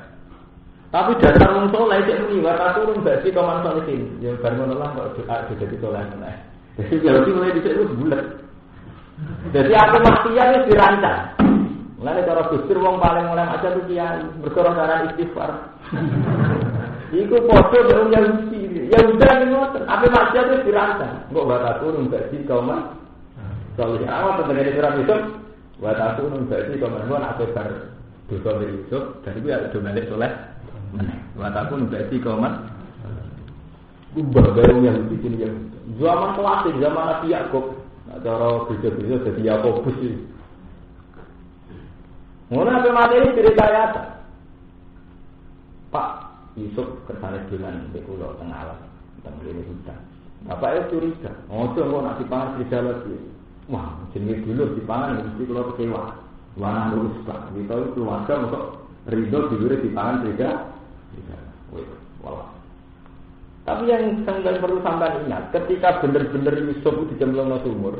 Tapi dasar wong saleh cek muni wa turun bagi koman salihin. Ya bar ngono lah kok doa jadi saleh meneh. Jadi Yahudi mulai dhisik wis bulet. Jadi aku maksiat wis dirancang. Mulane cara Gustur wong paling mulai aja tuh kiai berkorong cara istighfar. Iku padha karo Yahudi. Yahudi ngoten, ape maksiat wis dirancang. Engko bakal turun bagi kaum saleh. Awak tengene surat Yusuf, wa ta'tunun bagi kaum ape bar dosa Yusuf dan iku ya do balik saleh. Wa ta'tunun bagi kaum ubah baru Yahudi ini yang zaman klasik zaman Nabi Yakub. Cara bisa-bisa jadi Yakobus ini. Mulai apa materi cerita ya? Pak Yusuf kesana jalan di pulau tengah alam, tengah ini hutan. Bapaknya curiga, ngocok nak dipangan di jalan lagi. Wah, jenis dulu dipangan mesti kalau kecewa. Warna lurus pak, kita itu keluarga untuk ridho dulu dipangan tiga. Walau. Tapi yang sampai perlu sampai ingat, ketika benar-benar Yusuf itu dijemplung ke sumur,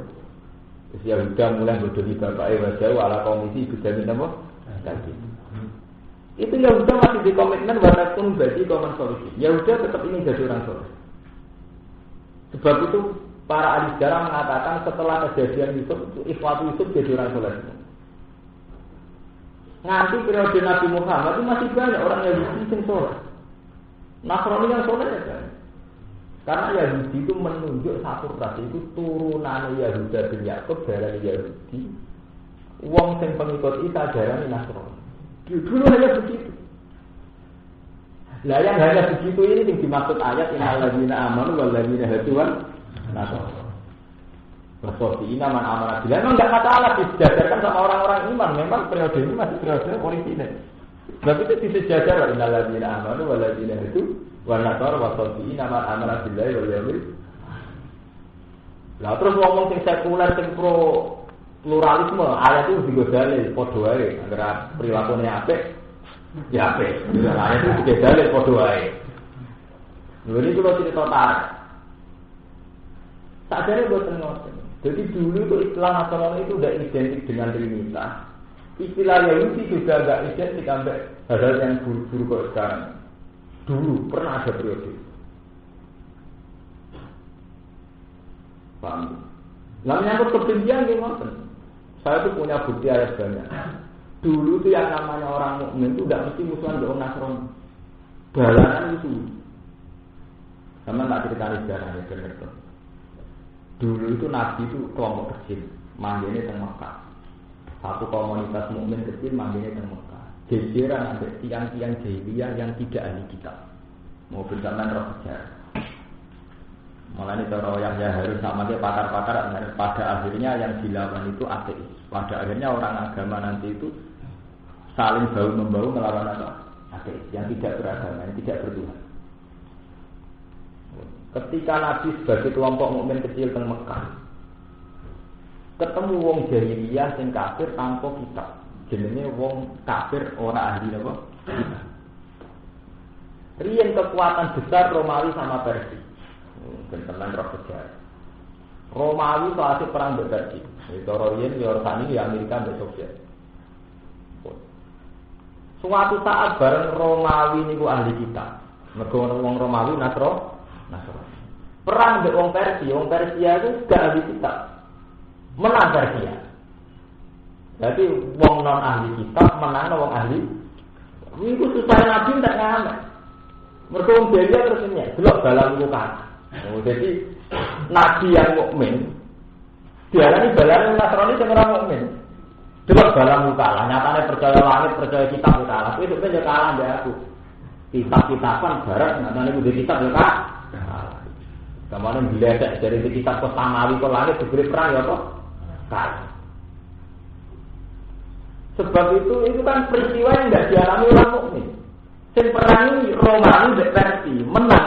ya udah mulai bodohi bapaknya wajah ala komisi bidamin apa? Itu ya udah masih di komitmen walaupun bagi komen solusi. Ya udah tetap ini jadi orang soleh. Sebab itu para ahli sejarah mengatakan setelah kejadian Yusuf, ikhwatu Yusuf jadi orang soleh. Nanti periode Nabi Muhammad itu masih banyak orang yang disini soleh. Nasrani yang soleh ya kan. Karena Yahudi itu menunjuk satu ras itu turunan Yahuda bin Yakub dari Yahudi. Wong sing pengikut Isa darani Nasrani. Dulu hanya begitu. Lah yang hanya begitu ini yang dimaksud ayat innal ladzina amanu wal ladzina hadu wan nasara. Bersofiina man amana billah. Memang enggak masalah disejajarkan sama orang-orang iman. Memang periode ini masih periode orisinil. Sebab itu disejajar innal ladzina amanu wal ladzina hadu wan nasara wa sofiina man amana billah wal yaumil. Lah terus ngomong sing sekuler sing pro pluralisme, ayat itu digodali padha wae, antara prilakune apik ya apik. Ayat itu digodali padha wae. Lha iki kula cerita tarik. Sakjane boten ngoten. Jadi dulu itu istilah nasional itu udah identik dengan Trinitas. Istilah Yahudi juga agak identik sampai hal-hal yang buruk-buruk kok sekarang. Dulu pernah ada periode. Paham? Lalu menyangkut kebencian gimana? Saya tuh punya bukti ayat banyak. Dulu tuh yang namanya orang mukmin itu tidak mesti musuhan dengan Nasrani. Balanan itu. Sama tak cerita sejarahnya benar. Dulu itu Nabi itu kelompok kecil, manggilnya teng Mekah. Satu komunitas mukmin kecil manggilnya teng Mekah. Jejeran ada tiang-tiang jahiliyah yang tidak ahli kitab. Mau berjalan roh sejarah. Malah ini cara yang harus sama dia pakar-pakar. Pada akhirnya yang dilawan itu ateis. Pada akhirnya orang agama nanti itu saling bahu-membahu melawan apa? Ateis yang tidak beragama, yang tidak bertuhan. Ketika Nabi sebagai kelompok mukmin kecil teng Mekah, ketemu wong jahiliyah sing kafir tanpa kitab. Jenenge wong kafir ora ahli apa? Kitab. Riyen kekuatan besar Romawi sama Persia. Tentang roh sejarah. Romawi saat perang Persia. Itu Riyen ya tani di Amerika dan Soviet. Suatu saat bareng Romawi niku ahli kitab. Mergo wong Romawi Nasrani. Perang dengan wong Persia itu gak ahli kitab. Menang Persia. Jadi wong non ahli kitab menang wong ahli. Itu susah Nabi ndak ngamet. Mergo wong Persia terus ini, delok balang luka. Oh, jadi Nabi yang mukmin diarani balang Nasrani sing ora mukmin. Delok balang luka. Nyatane percaya langit, percaya kitab itu kalah. Itu ben yo kalah mbek aku. Kitab-kitaban barat nyatane kudu kitab yo kalah. Kemana diledek dari kitab kok Samawi kok langit diberi perang ya kok kalah. Sebab itu kan peristiwa yang tidak dialami orang mukmin. Sing perang ini Romawi dan Persia menang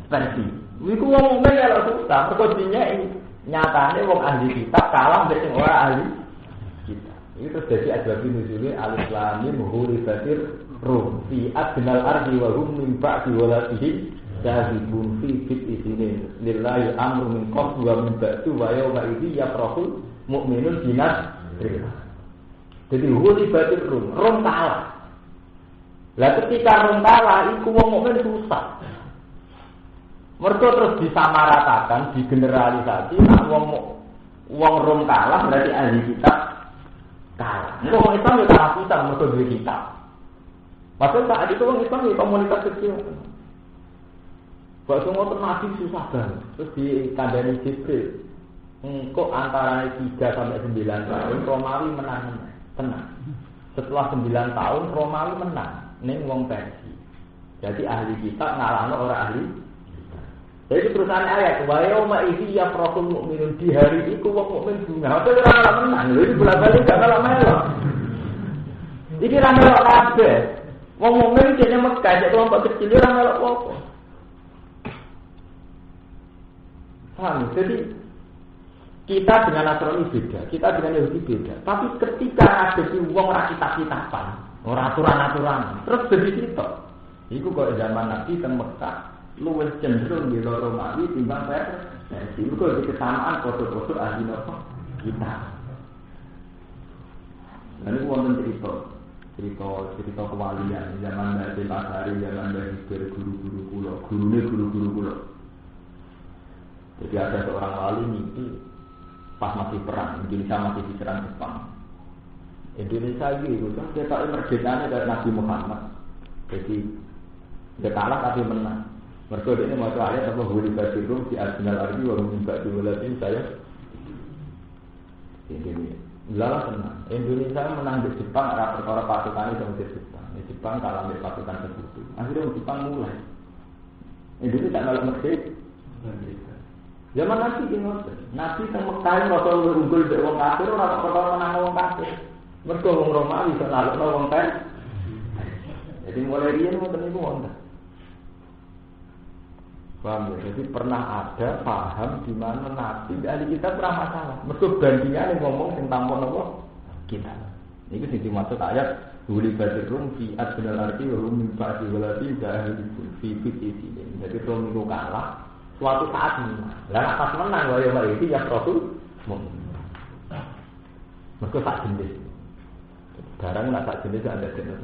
Persia. Iku wong mukmin ya lho susah. Perkodinya ini nyatane wong ahli kitab kalah mbek sing ora ahli kitab. Ini terus jadi asbab nuzule alif lam mim hulifatir rum fi adnal ardi wa hum min ba'di walatihi jahibun fi fit isinin lillahi amru min qabl wa min ba'du wa yawma idzi yafrahul mu'minun binas. Jadi hulifatir rum kalah. Lah ketika rum kalah iku wong mukmin susah. Mergo terus disamaratakan, digeneralisasi nek wong rum kalah berarti ahli kitab kalah. Nek wong Islam yo kalah pisan mergo duwe kitab. Padahal saat itu wong Islam komunitas kecil. Waktu ngotot Nabi susah banget. Terus dikandani Jibril. Kok antara 3 sampai 9 tahun Romawi menang tenang. Setelah 9 tahun Romawi menang ning wong Persia. Jadi ahli kitab ngalahno ora ahli. Jadi perusahaan ayat wa yauma idzi yafrahul mu'minun di hari iku wong mukmin bunga. Ora ora menang. Lha iki bola-balik gak kalah melok. Iki ra melok kabeh. Wong mukmin dene Mekah cek kelompok kecil ora melok apa. Paham? Jadi kita dengan Nasrani beda, kita dengan Yahudi beda. Tapi ketika ada di wong ora kitab-kitaban, ora aturan-aturan, terus jadi situ. Iku kok zaman Nabi teng Mekah luwih cenderung di Romawi timbang Persia. Iku kok kesamaan foto-foto ahli nopo kita. Lalu wonten cerita kewalian zaman Nabi Pasari, zaman dari guru-guru kula, guru-guru kula. Jadi ada seorang wali mimpi pas masih perang, Indonesia masih diserang Jepang. Indonesia gitu, dia tahu merdekanya dari Nabi Muhammad. Jadi dia kalah tapi menang. Mergo ini maca ayat apa huli basirum di adnal ardi wa hum ba'du walatin saya. Ini lala tenang. Indonesia menang di Jepang arah perkara pasukan itu di Jepang. Di Jepang kalah dari pasukan sekutu. Akhirnya Jepang mulai. Indonesia malah merdeka. Zaman Nabi ini Nabi yang Mekah Rasul unggul dari wong kafir ora perkara menang wong kafir. Mergo wong Romawi iso nalukno wong kafir. Jadi mulai riyen ngoten niku wonten. Paham ya? Jadi pernah ada paham di mana Nabi ahli kita pernah masalah. Mergo bandingannya ngomong tentang apa kita. Ini sing dimaksud ayat huli badrum fi adnal ardi wa hum min ba'di walati jahilun fi fitisi. Jadi rom niku kalah suatu saat menang. Lah pas menang wae iki ya Rasul mukmin. Mergo sak jenis. Barang nak sak jenis ada jenis.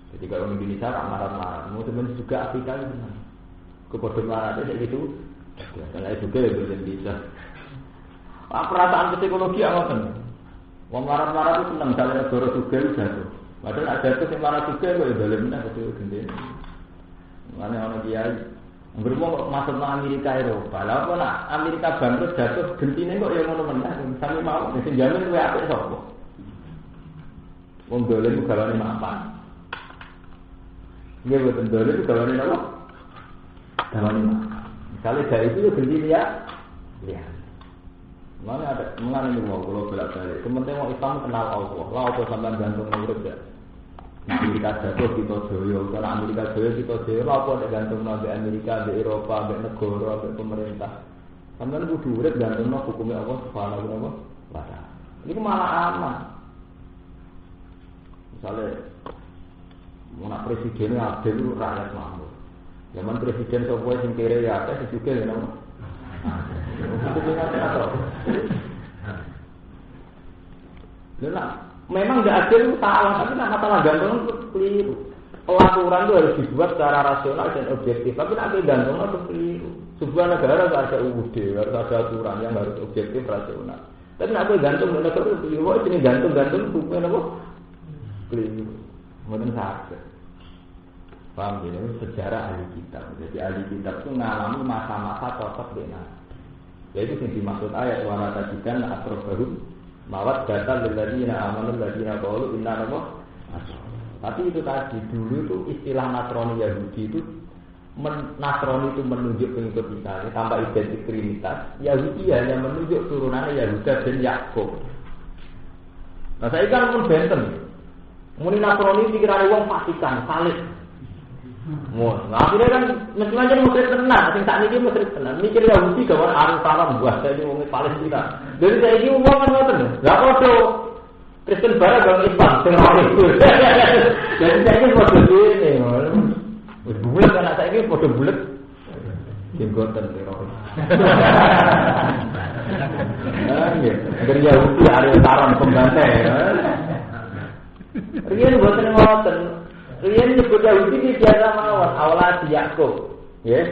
Jadi kalau Indonesia marah-marah, mungkin juga Afrika itu menang. Kepada marahnya kayak gitu, karena juga ya belum bisa. Perasaan psikologi apa kan? Wong marah-marah itu senang kalau negara juga jatuh. Padahal ada itu yang marah juga kok ya belum benar betul gendeng. Mana orang kiai, berhubung masuk ke Amerika Eropa. Lalu kalau Amerika bangkrut jatuh, gentine kok yang mau menang. Sampai mau, mesti jamin gue apa sopo. Wong dolen itu gawane mapan. Dia betul dolen itu gawane apa? Gawane mapan. Misalnya dari itu ya gentine ya, lihat. Mana ada mengenai ini mau kalau bolak-balik. Sementara orang Islam kenal Allah. Lah apa sampai gantung urip ya? Amerika jatuh kita joyo, karena Amerika joyo kita joyo. Lah apa gantung di Amerika, di Eropa, di negara, di pemerintah. Sampai kudu urip gantung hukumnya Allah Subhanahu wa taala. Ini malah aman. Misalnya mau presidennya adil itu rakyat makmur. Zaman presiden sebuah yang kere ya ada juga ya nama. Itu dengan atau? Nah, memang tidak adil itu salah, tapi nak masalah gantung itu keliru. Pelaturan itu harus dibuat secara rasional dan objektif, tapi nak gantung itu keliru. Sebuah negara harus ada UUD, harus ada aturan yang harus objektif rasional. Tapi nak gantung negara itu keliru. Wah ini gantung bukan apa? Keliru. Mungkin sakit. Paham ya? Sejarah ahli kitab. Jadi ahli kitab itu mengalami masa-masa cocok dengan. Yaitu yang dimaksud ayat wa tajidan atrofahum mawad data lilladzina amanu lilladzina qalu inna Allah. Tapi itu tadi dulu itu istilah Nasrani Yahudi itu Nasrani itu menunjuk pengikut Isa, tanpa identik Trinitas. Yahudi hanya menunjuk turunannya Yahuda dan Yakub. Nah saya kan pun benten. Muni Nasrani pikiran wong Vatikan, salib. Nah, akhirnya kan mesti aja musyrik tenan, sing sak niki musyrik tenan. Mikir Yahudi gawon Arab buah saya wong Palestina. Dari saya iki wong kan ngoten. Lah padha Kristen bareng karo Islam sing ora itu. Jadi saya iki padha ngene. Wis bulet kan saya iki padha bulet. Jenggoten teroris. Nah, nggih. Dari Yahudi arep taran pembantai. Riyen boten ngoten. Riyen nyebut Yahudi iki biasa mawon, awalnya di Yakub, ya.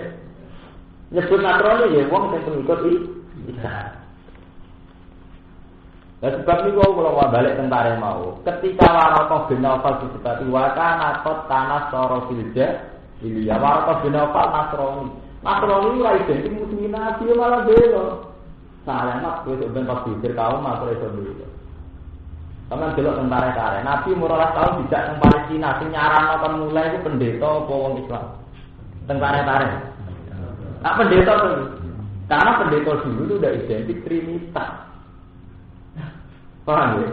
Nyebut Nasrani ya wong sing pengikut Isa. Lah sebab niku kula balik tentare mau. Ketika Waraqah bin Nawfal disebut wa kana tanah soro filja, ya Waraqah bin Nawfal Nasrani. Nasrani ora identik muslimin Nabi malah belo. Sayangat wis ben pas pikir kaum matur iso belo. Taman delok tentara kare. Nabi murah tahun dijak nang Palestina sing nyarano kon mulai iku pendeta apa wong Islam. Tentara kare. Nah pendeta tuh. Karena pendeta dulu itu udah identik Trinitas. Paham ya?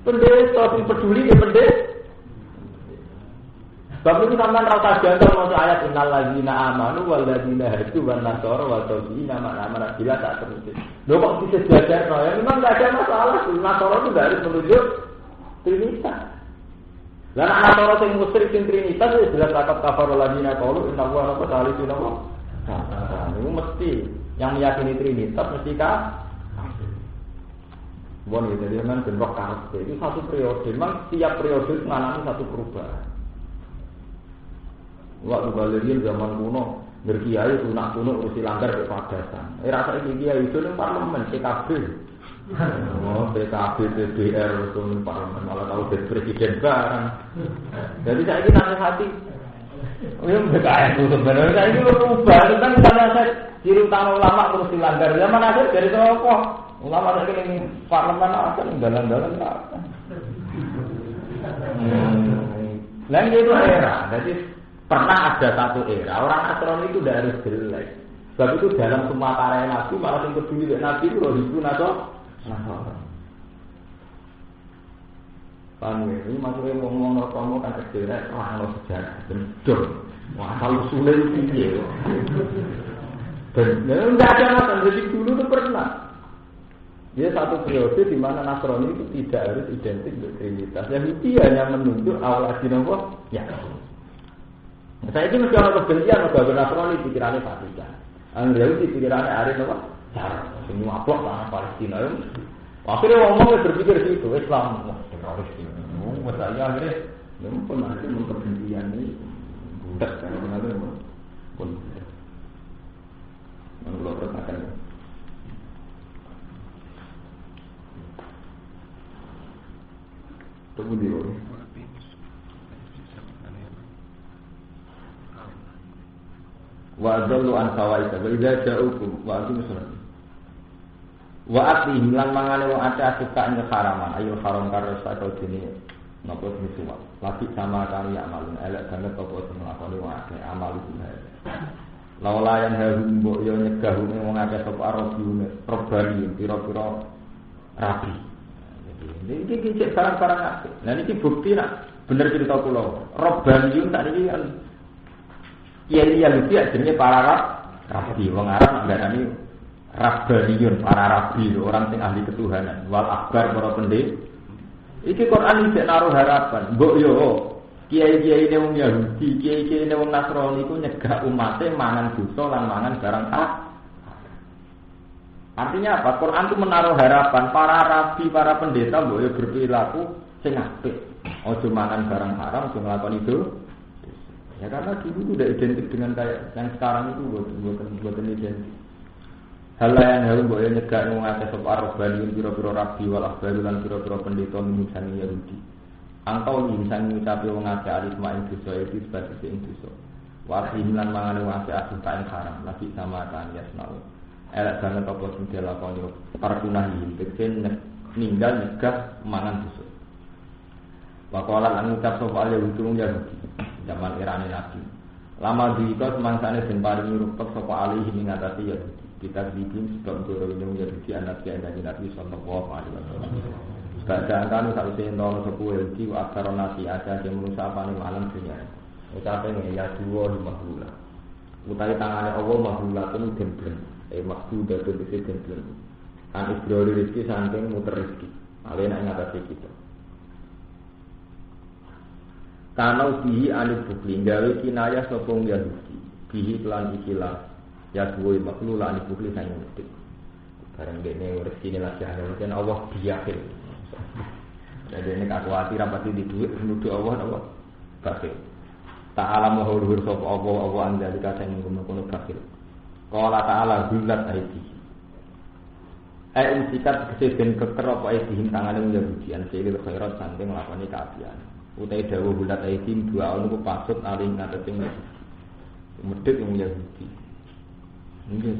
Pendeta sing peduli ya pendeta. Sebab itu sampean rasa jantan masuk ayat innal ladzina amanu wal ladzina hadu wan nasara wa tawina mana bila tak terus. Lho kok bisa belajar ya memang enggak ada masalah. Nasara itu harus menunjuk Trinitas. Lah anak nasara sing musyrik sing Trinitas ya jelas kata kafar ladzina qalu inna allaha la ilaha illa huwa. Nah, itu mesti yang meyakini Trinitas mesti kah? Bon itu jadi memang bentrok karakter itu satu periode. Memang tiap periode mengalami satu perubahan. Waktu Valerian zaman kuno berkiai tunak kuno urusi langgar ke Padasan. Rasa ini kiai itu nih parlemen PKB. Oh PKB DPR itu parlemen malah tahu jadi presiden barang. Jadi saya ini nanya hati Ya BKN itu sebenarnya itu berubah. Itu kan misalnya saya ciri utama ulama terus dilanggar. Zaman akhir dari apa? Ulama saya ini parlemen akan dalam-dalam apa? Lain itu era. Jadi pernah ada satu era orang Nasrani itu tidak harus jelek. Sebab itu dalam semua karya Nabi malah yang peduli dengan Nabi itu Rohibun atau Nasrani. Paham ya? Ini maksudnya ngomong kamu kan sejarah, orang sejarah bendur. Wah, kalau sulit itu benar, enggak ada masalah. Jadi dulu itu pernah. Dia satu periode di mana Nasrani itu tidak harus identik dengan Trinitas. Yahudi hanya menunjuk awal adinah ya. Saya ini mesti orang kebencian kalau Nasrani pikirannya Vatikan. Yahudi pikirannya Arif apa? Cara semua blok lah Palestina. Akhirnya ngomongnya berpikir situ Islam. Wah, teroris ini. Masalahnya akhirnya pun masih memperkencian ini budak karena kenapa pun mengelola perkataan tunggu di bawah wa adallu an sawaika wa idza ja'ukum wa antum muslimun wa atihim lan mangane wong ate suka ing haraman ayo haram karo sak dene napa semua lagi sama kali amalun elek banget apa sing nglakoni wong akeh amal iku lawan harum mbok yo nyegah wong akeh sapa arabiune probani pira-pira rabi jadi iki cek barang-barang akeh lha niki bukti nak bener cerita kula robaniun tak niki kan kiai-kiai iki jenenge para rabi wong Arab ngarani rabbaniun para rabi orang sing ahli ketuhanan wal akbar para pendeta. Iki Quran iki naruh harapan. Mbok yo kiai-kiai ne wong Yahudi, kiai-kiai ne wong Nasrani iku nyegah umate mangan dosa lan mangan barang Artinya apa? Quran itu menaruh harapan para rabi, para pendeta mbok yo berperilaku sing apik. Aja mangan barang haram, aja nglakoni itu. Ya karena dulu itu udah identik dengan kayak yang sekarang itu buatan identik. Hal lain hal boleh nyegah ngate sop arbani pira-pira rabi wal akhbar lan pira-pira pendeta minsani Yahudi. Angkau minsani ngucape wong ate alisma ing dosa iki sebagai ing dosa. Wasi lan mangane wong ate asing kae haram lagi sama kan yasnau. Elak banget apa sing dilakoni partunah iki ninggal nyegah mangan dosa. Waqala lan ngucap sop Yahudi zaman erane Nabi. Lama dika semangsane den paringi rupek sapa alih ing ngatasi Yahudi. Kita bikin sebab guru-guru Yahudi anak yang dari Nabi sallallahu alaihi wasallam. Sedangkan kalau saya nol sepuluh Yahudi akar nasi ada yang merusak paling malam dunia. Ucapan ya dua mahula. Utai tangannya Allah mahula itu gembleng. Mahula itu bisa gembleng. Kan ibroli rezeki saking muter rezeki. Alena ngatasi kita. Karena bihi alif bukli gawe kinayah sopong Yahudi. Bihi pelan ikilah. Ya duwe makhluk lan bukli sang ngerti. Bareng dene rezekine lagi ana mungkin Allah biyakin. Jadi ini kakuati rapati di duit nuduh Allah apa? Bakil. Ta'ala mahuluhur sapa Allah anjali kasing ngono bakil. Qala ta'ala hulat aidi. Sikat keseben keker apa aidi tangane Yahudian sing khairat saking nglakoni kaapian. Utai dawuh hulat aidi dua ono ku pasut aling ngatesi medhit wong Yahudi. Mungkin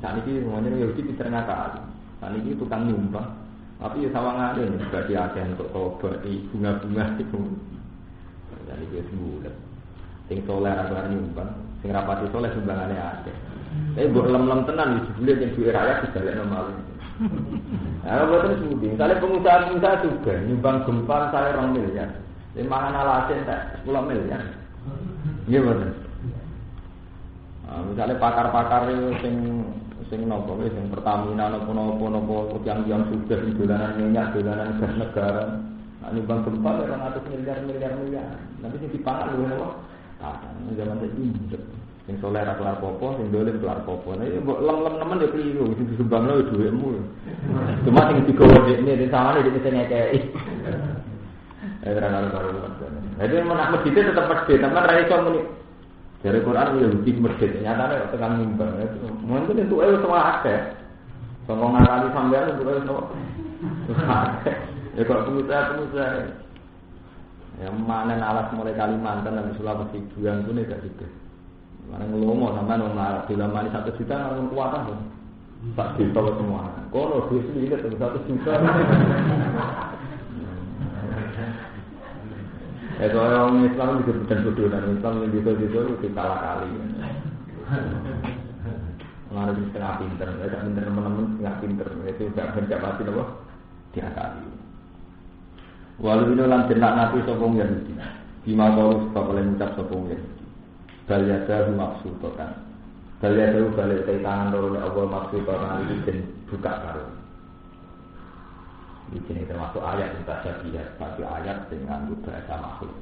saat ini semuanya Yahudi pinter ngakak. Saat ini tukang nyumbang, tapi ya sawangane juga diagen untuk tobat di bunga-bunga itu. Jadi dia sembuh. Sing soleh ora nyumbang, sing rapati soleh sumbangane akeh. Tapi mbok lem-lem tenan di jebule yang duwe rakyat dibalekno malih. Ah boten sudi. Misale pengusaha juga nyumbang gempa saya 2 miliar. Sing mangan alasen tak 10 miliar. Nggih boten. Misalnya pakar-pakar sing nopo sing Pertamina nopo yang sudah di dolanan minyak, dolanan gas negara. Nyumbang gempa 200 miliar. Nanti sing dipangan lho nopo? Zaman saiki sing soleh ra kelar popo, sing dolim kelar popo. Nek mbok lem-lem nemen ya kliru, sing disumbangno dhuwitmu. Cuma sing digawa dekne sing samane dekne sing ngekeki. Ora karo. Jadi menak medite tetep medit, teman ra iso muni. Dari Quran Yahudi medhit, nyatane tekan nyumbang. Mungkin itu semua akeh. Sangko ngakali sampean itu semua. Ya kok pengusaha. Yang mana alas mulai Kalimantan dan Sulawesi bulan pun tidak juga. Mana ngelomo sama nong alas bila mani 1 juta orang kuat kan? Tak juta semua. Kalau duit sendiri itu 1 juta. Kalau orang Islam juga bukan bodoh dan Islam yang itu kalah kali. Mengaruh setengah pinter, tidak pinter teman-teman setengah pinter. Itu tidak pasti apa diakali. Walau ini lan jenak nabi sopong Yahudi. Bima kalu sebab oleh mengucap sopong Yahudi. Balyada maksudkan. Balyada balik dari tangan lorone Allah maksudkan itu dan buka karun. Di sini termasuk ayat yang bahasa dia, tapi ayat dengan bahasa makhluk.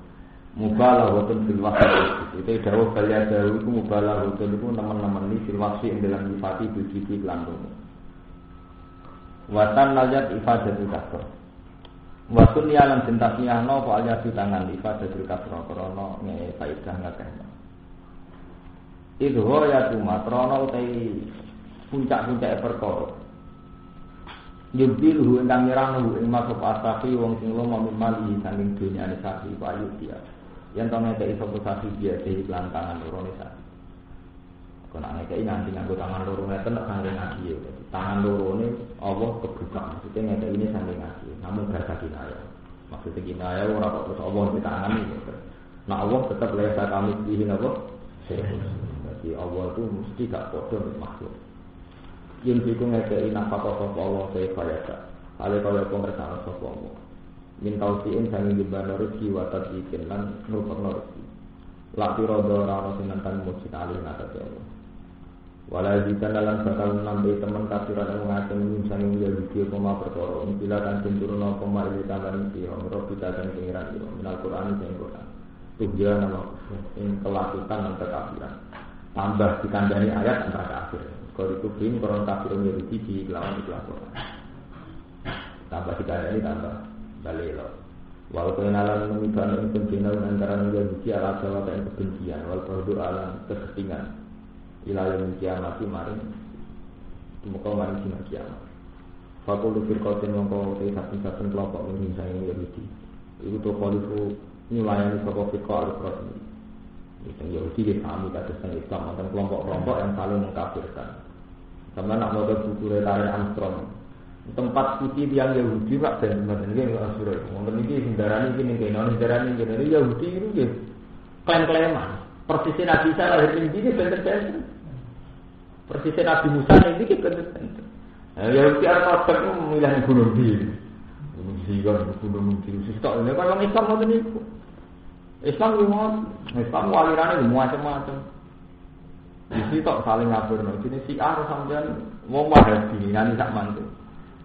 Mubalaghatun fil waqti. Itu dawuh balyada itu mubalaghatun itu teman-teman ini fil waqti yang dalam nyifati biji lantung. Watan layat ifadatul kasro. Watun yalan jentasnya no soalnya di tangan ifadatul kasro krono nge faidah ngakeh. Itu ya cuma krono utai puncak-puncak perkara. Yubil ingkang nyerang ing masuk asafi wong sing lomo mimali saking dunyane sapi payu dia. Yen to nek iso sapi dia di lantangan loro ne sapi. Kono nek nganti nganggo tangan loro ngeten nek saking ngaji ya. Tangan loro ne Allah kebuka maksudnya nek ini saking ngaji. Namun bahasa kinaya. Maksudnya kinaya ora kok terus Allah di tangan iki. Nah Allah tetap lesa kami dihin apa? Jadi Allah itu mesti gak padha makhluk. Yen iku ngekeki nafkah sapa Allah saya kaya. Ale kaya pengersane sapa Allah. Min tausiin sange jembana rezeki wa tadikin lan nurupno rezeki. Lati rodo ora ono sing nentang mujid ali ngatasi Allah. Wala dikanalan bakal nambe temen kafiran yang ngajeng sange ya video koma perkara bila kan turun koma iki tambahan iki ora kita kan pengiran iki minal Quran sing Quran. Tujuan nama ing kelakuan lan kekafiran. Tambah dikandani ayat antara kafir. Kalau itu bin koron kafir Yahudi di lawan itu Quran. Tambah dikandani tambah balelo. Wal kenalan memikan itu final antara Yahudi ala Jawa dan kebencian wal produk alam kesetingan. Ilahi kiamati maring muka maring sinar kiamat. Fakul firqatin mongko te saben-saben kelompok menyingsani Yahudi. Iku to polifu nyulayani sapa firqah al-Qur'an. Itu Yahudi di kami kados Islam dan kelompok-kelompok yang saling mengkafirkan. Sama nak mau buku Larry Armstrong. Tempat suci yang Yahudi pak dan ini Rasulullah. Mungkin ini hindarani ini kena hindarani ini Yahudi itu dia klaim-klaiman. Persisnya Nabi Isa lahir di sini bener-bener. Persisnya Nabi Musa ini bener-bener. Yahudi Arab itu memilih gunung diri. Gunung Zion, gunung diri. Sistok ini kalau Islam mau itu. Islam alirannya macam-macam. Di situ saling ngabur. Jadi si Arab sampean mau mahadi nanti tak mantu.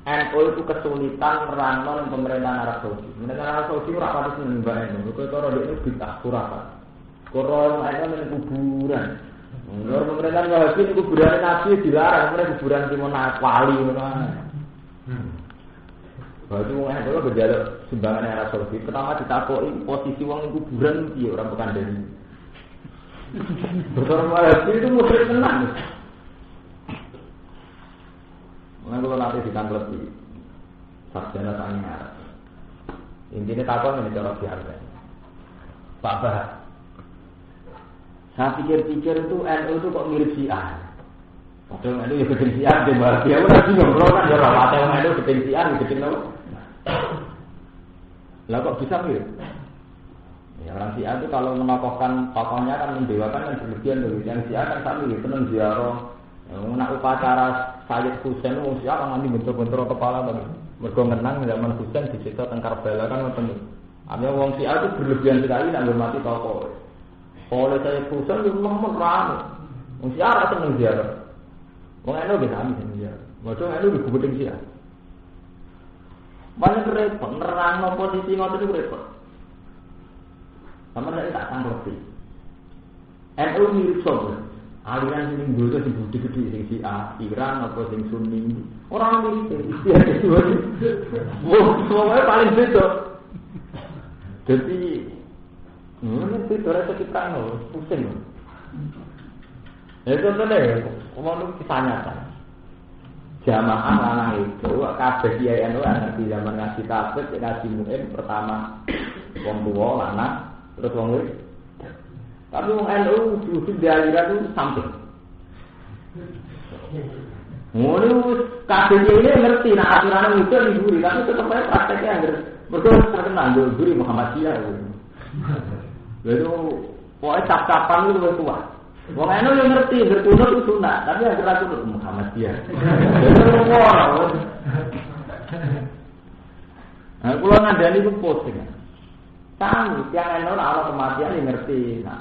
NU itu kesulitan merangkul pemerintahan Arab Saudi. Pemerintahan Arab Saudi ora patut menyembah NU. Kalau dia itu bid'ah khurafat. Kalau NU itu kuburan. Kalau pemerintahan Wahabi itu kuburan Nabi dilarang. Mereka kuburan Timon Wali. Baju orang itu berjaluk sumbangan Arab Saudi. Pertama ditakoi posisi uang kuburan dia orang bukan dari. Berkorban Wahabi itu musyrik tenang. Mungkin kalau nanti ditangkap di sarjana tanya, intinya takon ini cara biasa. Pak Bah, saya pikir-pikir itu NU itu kok mirip Syiah. Padahal NU ya gedeng Syiah, dia malah dia udah bingung kan ya orang atau NU gedeng Syiah, gedeng apa? Lah kok bisa mirip? Ya orang Syiah itu kalau menokohkan tokohnya kan mendewakan kan berlebihan dulu. Yang Syiah kan sami seneng ziarah. Nak upacara Sayyid Husain wong Syiah kan nganti bentur-bentur kepala to. Mergo ngenang zaman Husain disiksa teng Karbala kan ngoten. Artinya wong Syiah itu berlebihan sekali nak hormati tokoh. Oleh Sayyid Husain yo nemen rame. Wong Syiah ora seneng ziarah. Wong NU ge sami seneng ziarah. Modho NU digubedeng Syiah. Banyak repot nerangno posisi ngoten iku repot. Sampe nek tak tangkep. NU mirip sapa? Aliran sing nggowo sing gede-gede sing Syiah, Iran apa sing Sunni. Ora mirip istilah itu. Wong paling beda. Jadi itu ora sekitano, pusing. Itu bener, ngomong ditanyakan. Jamaah lanang itu kabeh kiai NU ana di zaman ngaji tasbih, ngaji muin pertama wong tua lanang terus wong wedok. Tapi wong NU justru dialiran itu samping. Ngono kabeh ini ngerti nah aturan itu diburi tapi tetep ae prakteknya anggar mergo terkenal guru Muhammadiyah. Lalu pokoke cap-capan itu wis kuat. Wong anu yo ngerti berkunut itu sunah, tapi anggar aku Muhammadiyah. Nah, kula ngandani ku posting. Tang tiang anu ora kematian yo ngerti. Nah,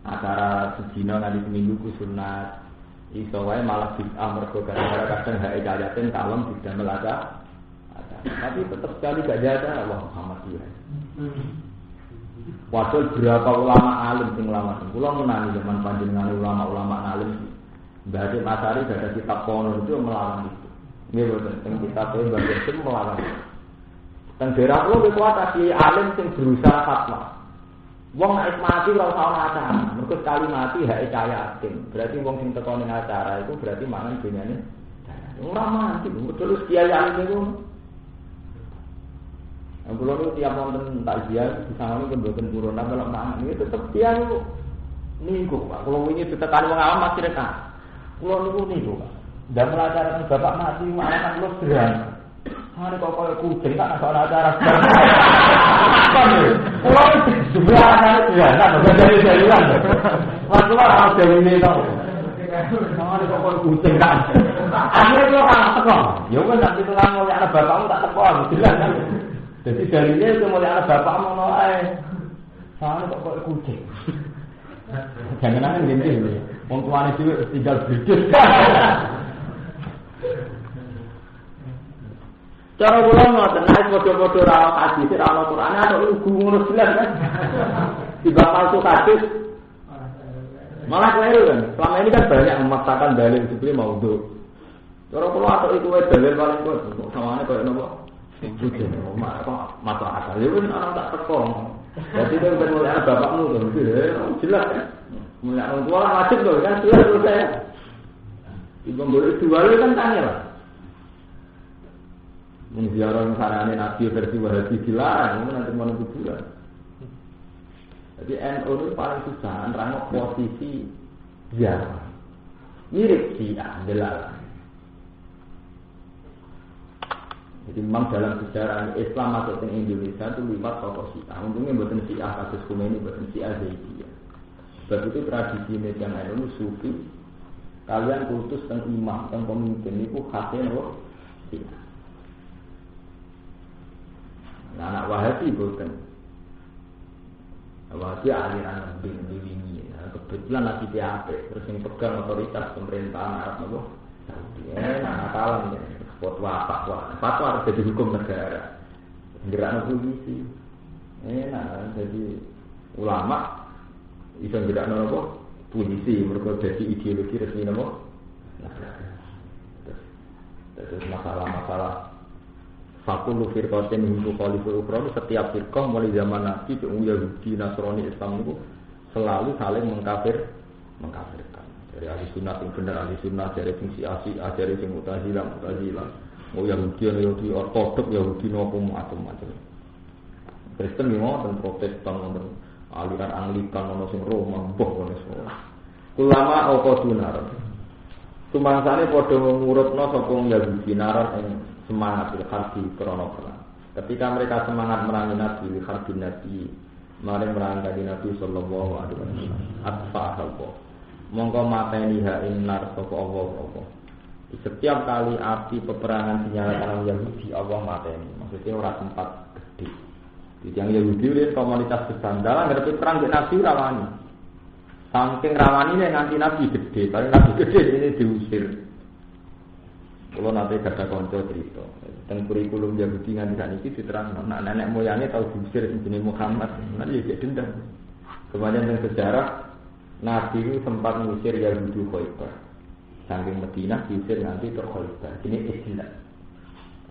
acara sedina nganti seminggu ku sunat. Iso wae malah bid'ah mergo gara-gara kadang hak ayatin kalem didamel ada. Tapi tetap sekali gak ada Allah Muhammadiyah. Padahal berapa ulama alim sing ulama sing kula menani zaman panjenengan ulama-ulama alim. Mbah Hasyim Asy'ari ada kitab kono itu melawan itu. Nggih boten teng kitab Mbah Hasyim melawan. Teng daerah kula kuat aki alim sing berusaha fatwa. Wong nek mati ora usah ana acara. Mergo sekali mati hak yakin. Berarti wong sing teko ning acara itu berarti mangan dunyane. Ora mati, terus kiai alim niku. Kulo niku tiap wonten takziah disangoni mboten purun nang kalau mangan iki tetep tiyang niku Pak. Kulo wingi ditekani wong awam masih rekan. Kulo niku niku Pak. Ndang acara bapak mati malah kulo sederhana. Hari kok koyo kucing tak ana acara. Kulo jumlah acara ya, tak dari lan. Waktu ora dari ini to. Hari kok koyo kucing kan. Akhirnya kulo kan teko. Ya wis tak ditelang oleh anak bapakmu tak teko jelas kan. Jadi dari dia itu mulai anak bapakmu ngono ae. Hari kok koyo kucing. Jangan nang ngene. Wong tuane dhewe tinggal bridges. Cara kula ngoten nek padha-padha ra hadis ra ana Qur'ane ana lugu ngono jelas kan. Tiba palsu hadis. Malah keliru kan. Selama ini kan banyak memaksakan dalil seperti maudhu. Cara kula atok iku wae dalil paling kuat samane koyo napa? Sujud. Kok mata akal. Ya wis ana tak teko. Jadi itu kan mulai ana bapakmu to. Jelas kan. Mulai ana tua wajib to kan jelas saya. Ibu boleh diwale kan tanya lah. Menziarah sarane Nabi versi Wahabi dilarang, nanti mau kuburan. Jadi NU itu paling susah nerangno posisi ziarah. Mirip Syiah delal. Jadi memang dalam sejarah Islam masuk ke Indonesia itu lewat tokoh Syiah. Untungnya bukan Syiah kasus Khomeini, bukan Syiah Zaidiyah. Sebab itu tradisi media NU sufi. Kalian kultus tentang imam, tentang pemimpin itu khasnya Syiah. Nah, anak Wahabi bukan. Wahabi aliran bingi. Nah, kebetulan lagi PAP, terus yang pegang otoritas pemerintahan Arab itu Saudi. Nah, kalah ya. Fatwa harus jadi hukum negara. Gerak polisi. Nah, jadi ulama bisa gerak apa? Polisi mereka jadi ideologi resmi apa? Terus masalah-masalah Fakulu firqatin hindu khaliful ukhra, setiap firqah mulai zaman Nabi ke Yahudi, Nasrani, Islam itu selalu saling mengkafirkan. Dari ahli sunnah yang benar, ahli sunnah dari fungsi Syiah, dari yang Mu'tazilah. Yahudi ortodok, Yahudi nopo macam-macam. Kristen memang dan Protestan, aliran Anglikan, ono sing Roma, boh ono semua. Ulama apa dunar. Sumangsane padha ngurutno sapa Yahudi narar ing semangat harbi krono perang. Ketika mereka semangat merangi Nabi, harbi Nabi, mari merangi Nabi sallallahu alaihi wasallam. Atfa'allah. Monggo mateni ha innar sapa Allah. Setiap kali api peperangan dinyalakan oleh Yahudi, Allah mateni. Maksudnya ora tempat gede. Jadi yang Yahudi ini komunitas besar. Dalam ngerti perang dengan Nabi rawani. Saking rawaninya nanti Nabi gede. Kalau Nabi gede ini diusir. Kalau nanti ada konco cerita, tentang kurikulum Yahudi nganti saat ini diterang, nak nenek moyangnya tahu diusir jenis Muhammad, nanti dia dendam. Kemudian tentang sejarah, Nabi itu sempat mengusir Yahudi Khaybar, saking Madinah diusir nanti ke Khaybar, ini istilah.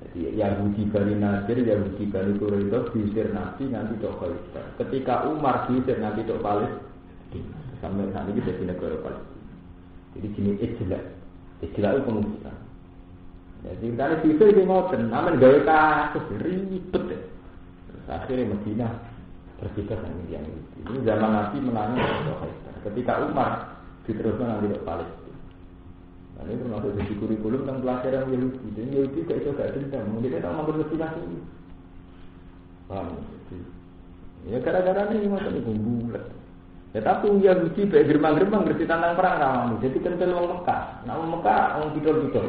Jadi Yahudi Bani Nadir, Yahudi Bani Quraidah diusir Nabi nanti ke Khaybar. Ketika Umar diusir nanti ke Palestina, sampai saat ini jadi negara Palestina. Jadi jenis istilah itu pengusiran. Jadi tadi bisa itu ngoten, namun gawe kasus ribet. Akhirnya Madinah berbeda dengan yang Yahudi. Ini zaman Nabi menangis Khaibar. Ketika Umar diteruskan nanti ke Palestina. Nah, ini termasuk di kurikulum tentang pelajaran Yahudi. Dan Yahudi gak itu gak dendam. Mungkin kita mau berpindah ini. Paham? Ya gara-gara ini macam itu bulat. Ya tapi Yahudi baik gerbang-gerbang ngerti tentang perang rawan. Jadi kental orang Mekah. Nah orang Mekah orang tidur-tidur.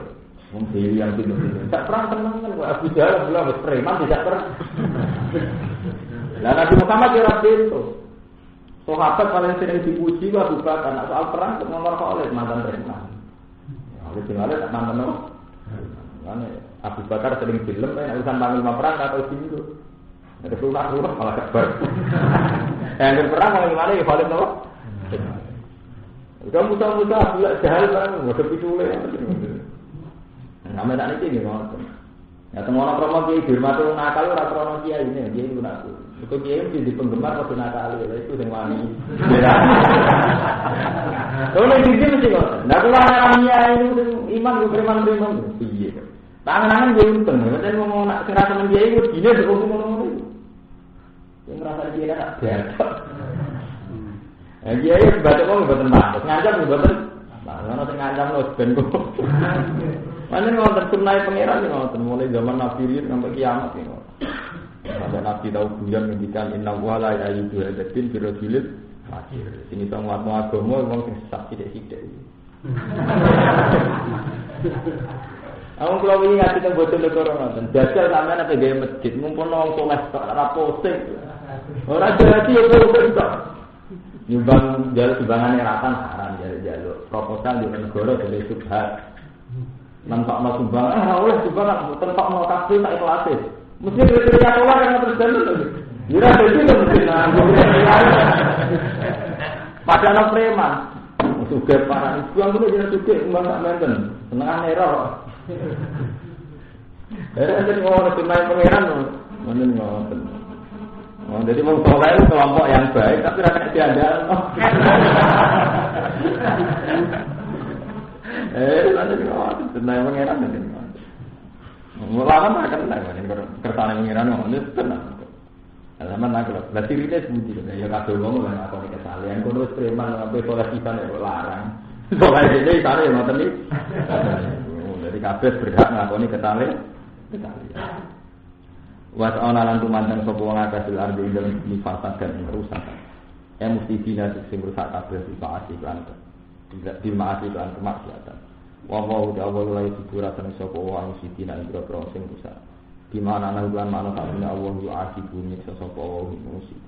Orang Beli yang tidur-tidur. Tak perang tenang kan. Abu Jahal bilang preman tidak perang. Nah Nabi Muhammad kira itu. Sahabat paling sering dipuji Abu Bakar. Nah, soal perang nomor Khalid mantan preman. Oleh Khalid tak mantan no. Abu Bakar sering film. Urusan panglima perang atau sini. Ada rumah malah kabar. Yang perang malah gimana ya Khalid no. Kamu musa-musa bulat jahal kan. Waduh pitule. Namanya tak ini ngoten. Ya temono promo kiai dirmati nakal ora promo kiai ini, kiai itu nak. Itu kiai di penggemar kok nakal itu sing wani. Ono iki mesti kok. Nah kula kiai itu iman ku preman-preman piye. Tangan-tangan yo untung, nek ngomong nak sing rasa men kiai ku dine kok ngono-ngono. Sing rasa kiai tak biasa. Kiai batok kok mboten manut, ngancam mboten. Nah, ana sing ngancam lho ben kok. Mana ngonten sunai pangeran ngonten mulai zaman Nabi Rid sampai kiamat ini. Ada Nabi tahu bulan ngendikan inna wa la ayyuhu hadatin fi rajulil fakir. Sini tong agama wong sing sesat sithik-sithik. Awang kula wingi ngati teng bocah negara ngoten. Jajal sampean apa gawe masjid mumpun wong soleh tok ora posing. Ora jadi yo kok. Nyumbang jaluk sumbangane ratan haram jaluk proposal di negara dari subhat. Nampak mau sumbang, oleh sumbang, tempat mau kasih tak ikhlas. Mesti kriteria keluar yang terus dulu. Jira jadi mesti pada anak preman, suka parah. Buang dulu jangan suka, umbang tak menten, senengan error. Jadi orang tunai pangeran, mana ngoten. Jadi mau soleh kelompok yang baik, tapi rakyat diandal. Nanti ngoten, tenang pangeran nanti. Mulakan akan tenang, kersane pangeran ngoten tenang. Alaman nak lho, lah sirine sebuti ya kabeh wong lan aku nek kesalehan kono wis preman sampe soleh pisan kok larang. Soleh dene sare ngoten iki. Jadi kabeh berhak ngakoni ketale. Was ana lan tumandang sapa wong akeh sil ardi dalem nifasat dan kerusakan. Ya mesti dina sing rusak kabeh dipaati lan dimaati lan kemaksiatan. Wa wa ta'ala la yusiburakan sapa wong sing dina ing sing rusak. Di mana ana bulan mana sabune Allah yu'aqibu nyiksa sapa wong musik.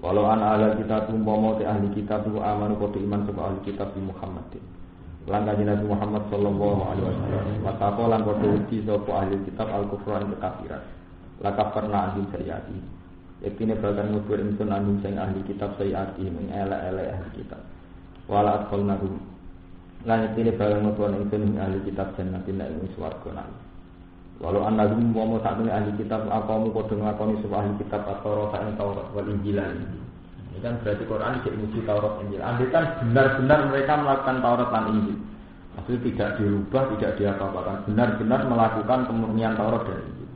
Walau ana ala kita tumpama te ahli kitab tu amanu kote iman sapa ahli kitab di Muhammadin. Lan kanjeng Nabi Muhammad sallallahu alaihi wasallam wa taqalan kote uti sapa ahli kitab al-kufran kekafiran. Lakaf pernah anjing syariati. Yaktine bakal ngubur insun anjing sing ahli kitab syariati ing elek-elek ahli kitab. Wala atqalnahum. Lan yaktine bakal ngubur insun ahli kitab jannatin ing swarga nang. Walau anagum mau sakjane ahli kitab akamu padha nglakoni sapa ahli kitab Taurat ing Taurat wal Injil. Ini kan berarti Quran tidak muji Taurat Injil. Andai kan benar-benar mereka melakukan Taurat dan Injil. Maksudnya tidak dirubah, tidak diapa-apakan. Benar-benar melakukan kemurnian Taurat dan Injil.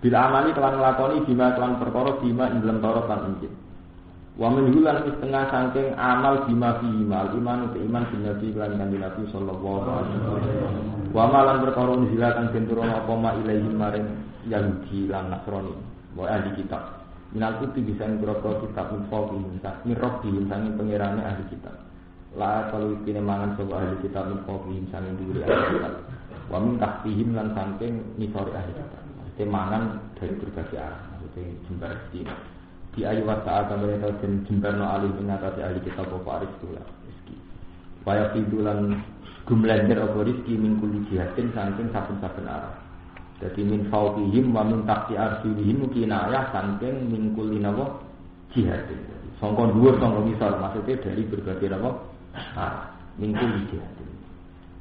Bila amali kelan nglakoni bima kelan perkara bima ing dalam Taurat dan Injil. Wa menhulan setengah saking amal bima fi iman iman bin Nabi lan kanjeng Nabi sallallahu alaihi wasallam. Wa malan perkara nzilatan benturono apa ma ilahi maring Yahudi lan Nasrani wa ahli kitab. Minal kuti bisa ngroko kitab info mirrobi sange pangerane ahli kitab. La kalau iki mangan sapa ahli kitab info sange dhuwure ahli kitab. Wa min tahtihim lan saking nisore ahli kitab. Mesti mangan dari berbagai arah, mesti jembar di ayu wa ta'ala mereka den jembarno alih mengatasi ahli kitab apa arisula rezeki. Waya pidulan gumlender apa rezeki min kulli jihatin saking saben-saben arah. Dadi min fawqihim wa min tahti arshihim kinayah saking min kulli nawa jihatin. Sangka dhuwur sangka ngisor maksudnya dari berbagai nawa arah min kulli jihatin.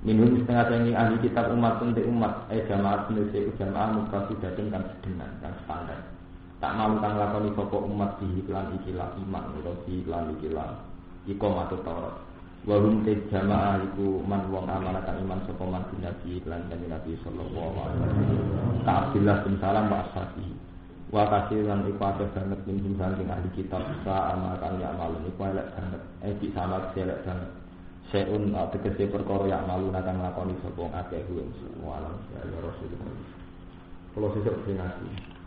Minhum setengah tinggi ahli kitab umat untuk umat jamaah sendiri jamaah muqtasidatin kan sedengan kan standar. Tak malu kang lakoni sapa umat di iklan ikilah iman utawa di iklan ikilah iqamah Taurat. Wa hum jamaah iku man wong amanah kang iman sapa man Nabi iklan kanjeng Nabi sallallahu alaihi wasallam. Ka Abdullah bin Salam wa ashabi. Wa kasiran iku akeh banget minjum saking ahli kitab sa amakan ya malun iku elek banget di sama elek banget seun tegese perkara ya malun akan nglakoni sapa akeh kuwi walam ya Rasulullah. Kalau sesuk sing ngaji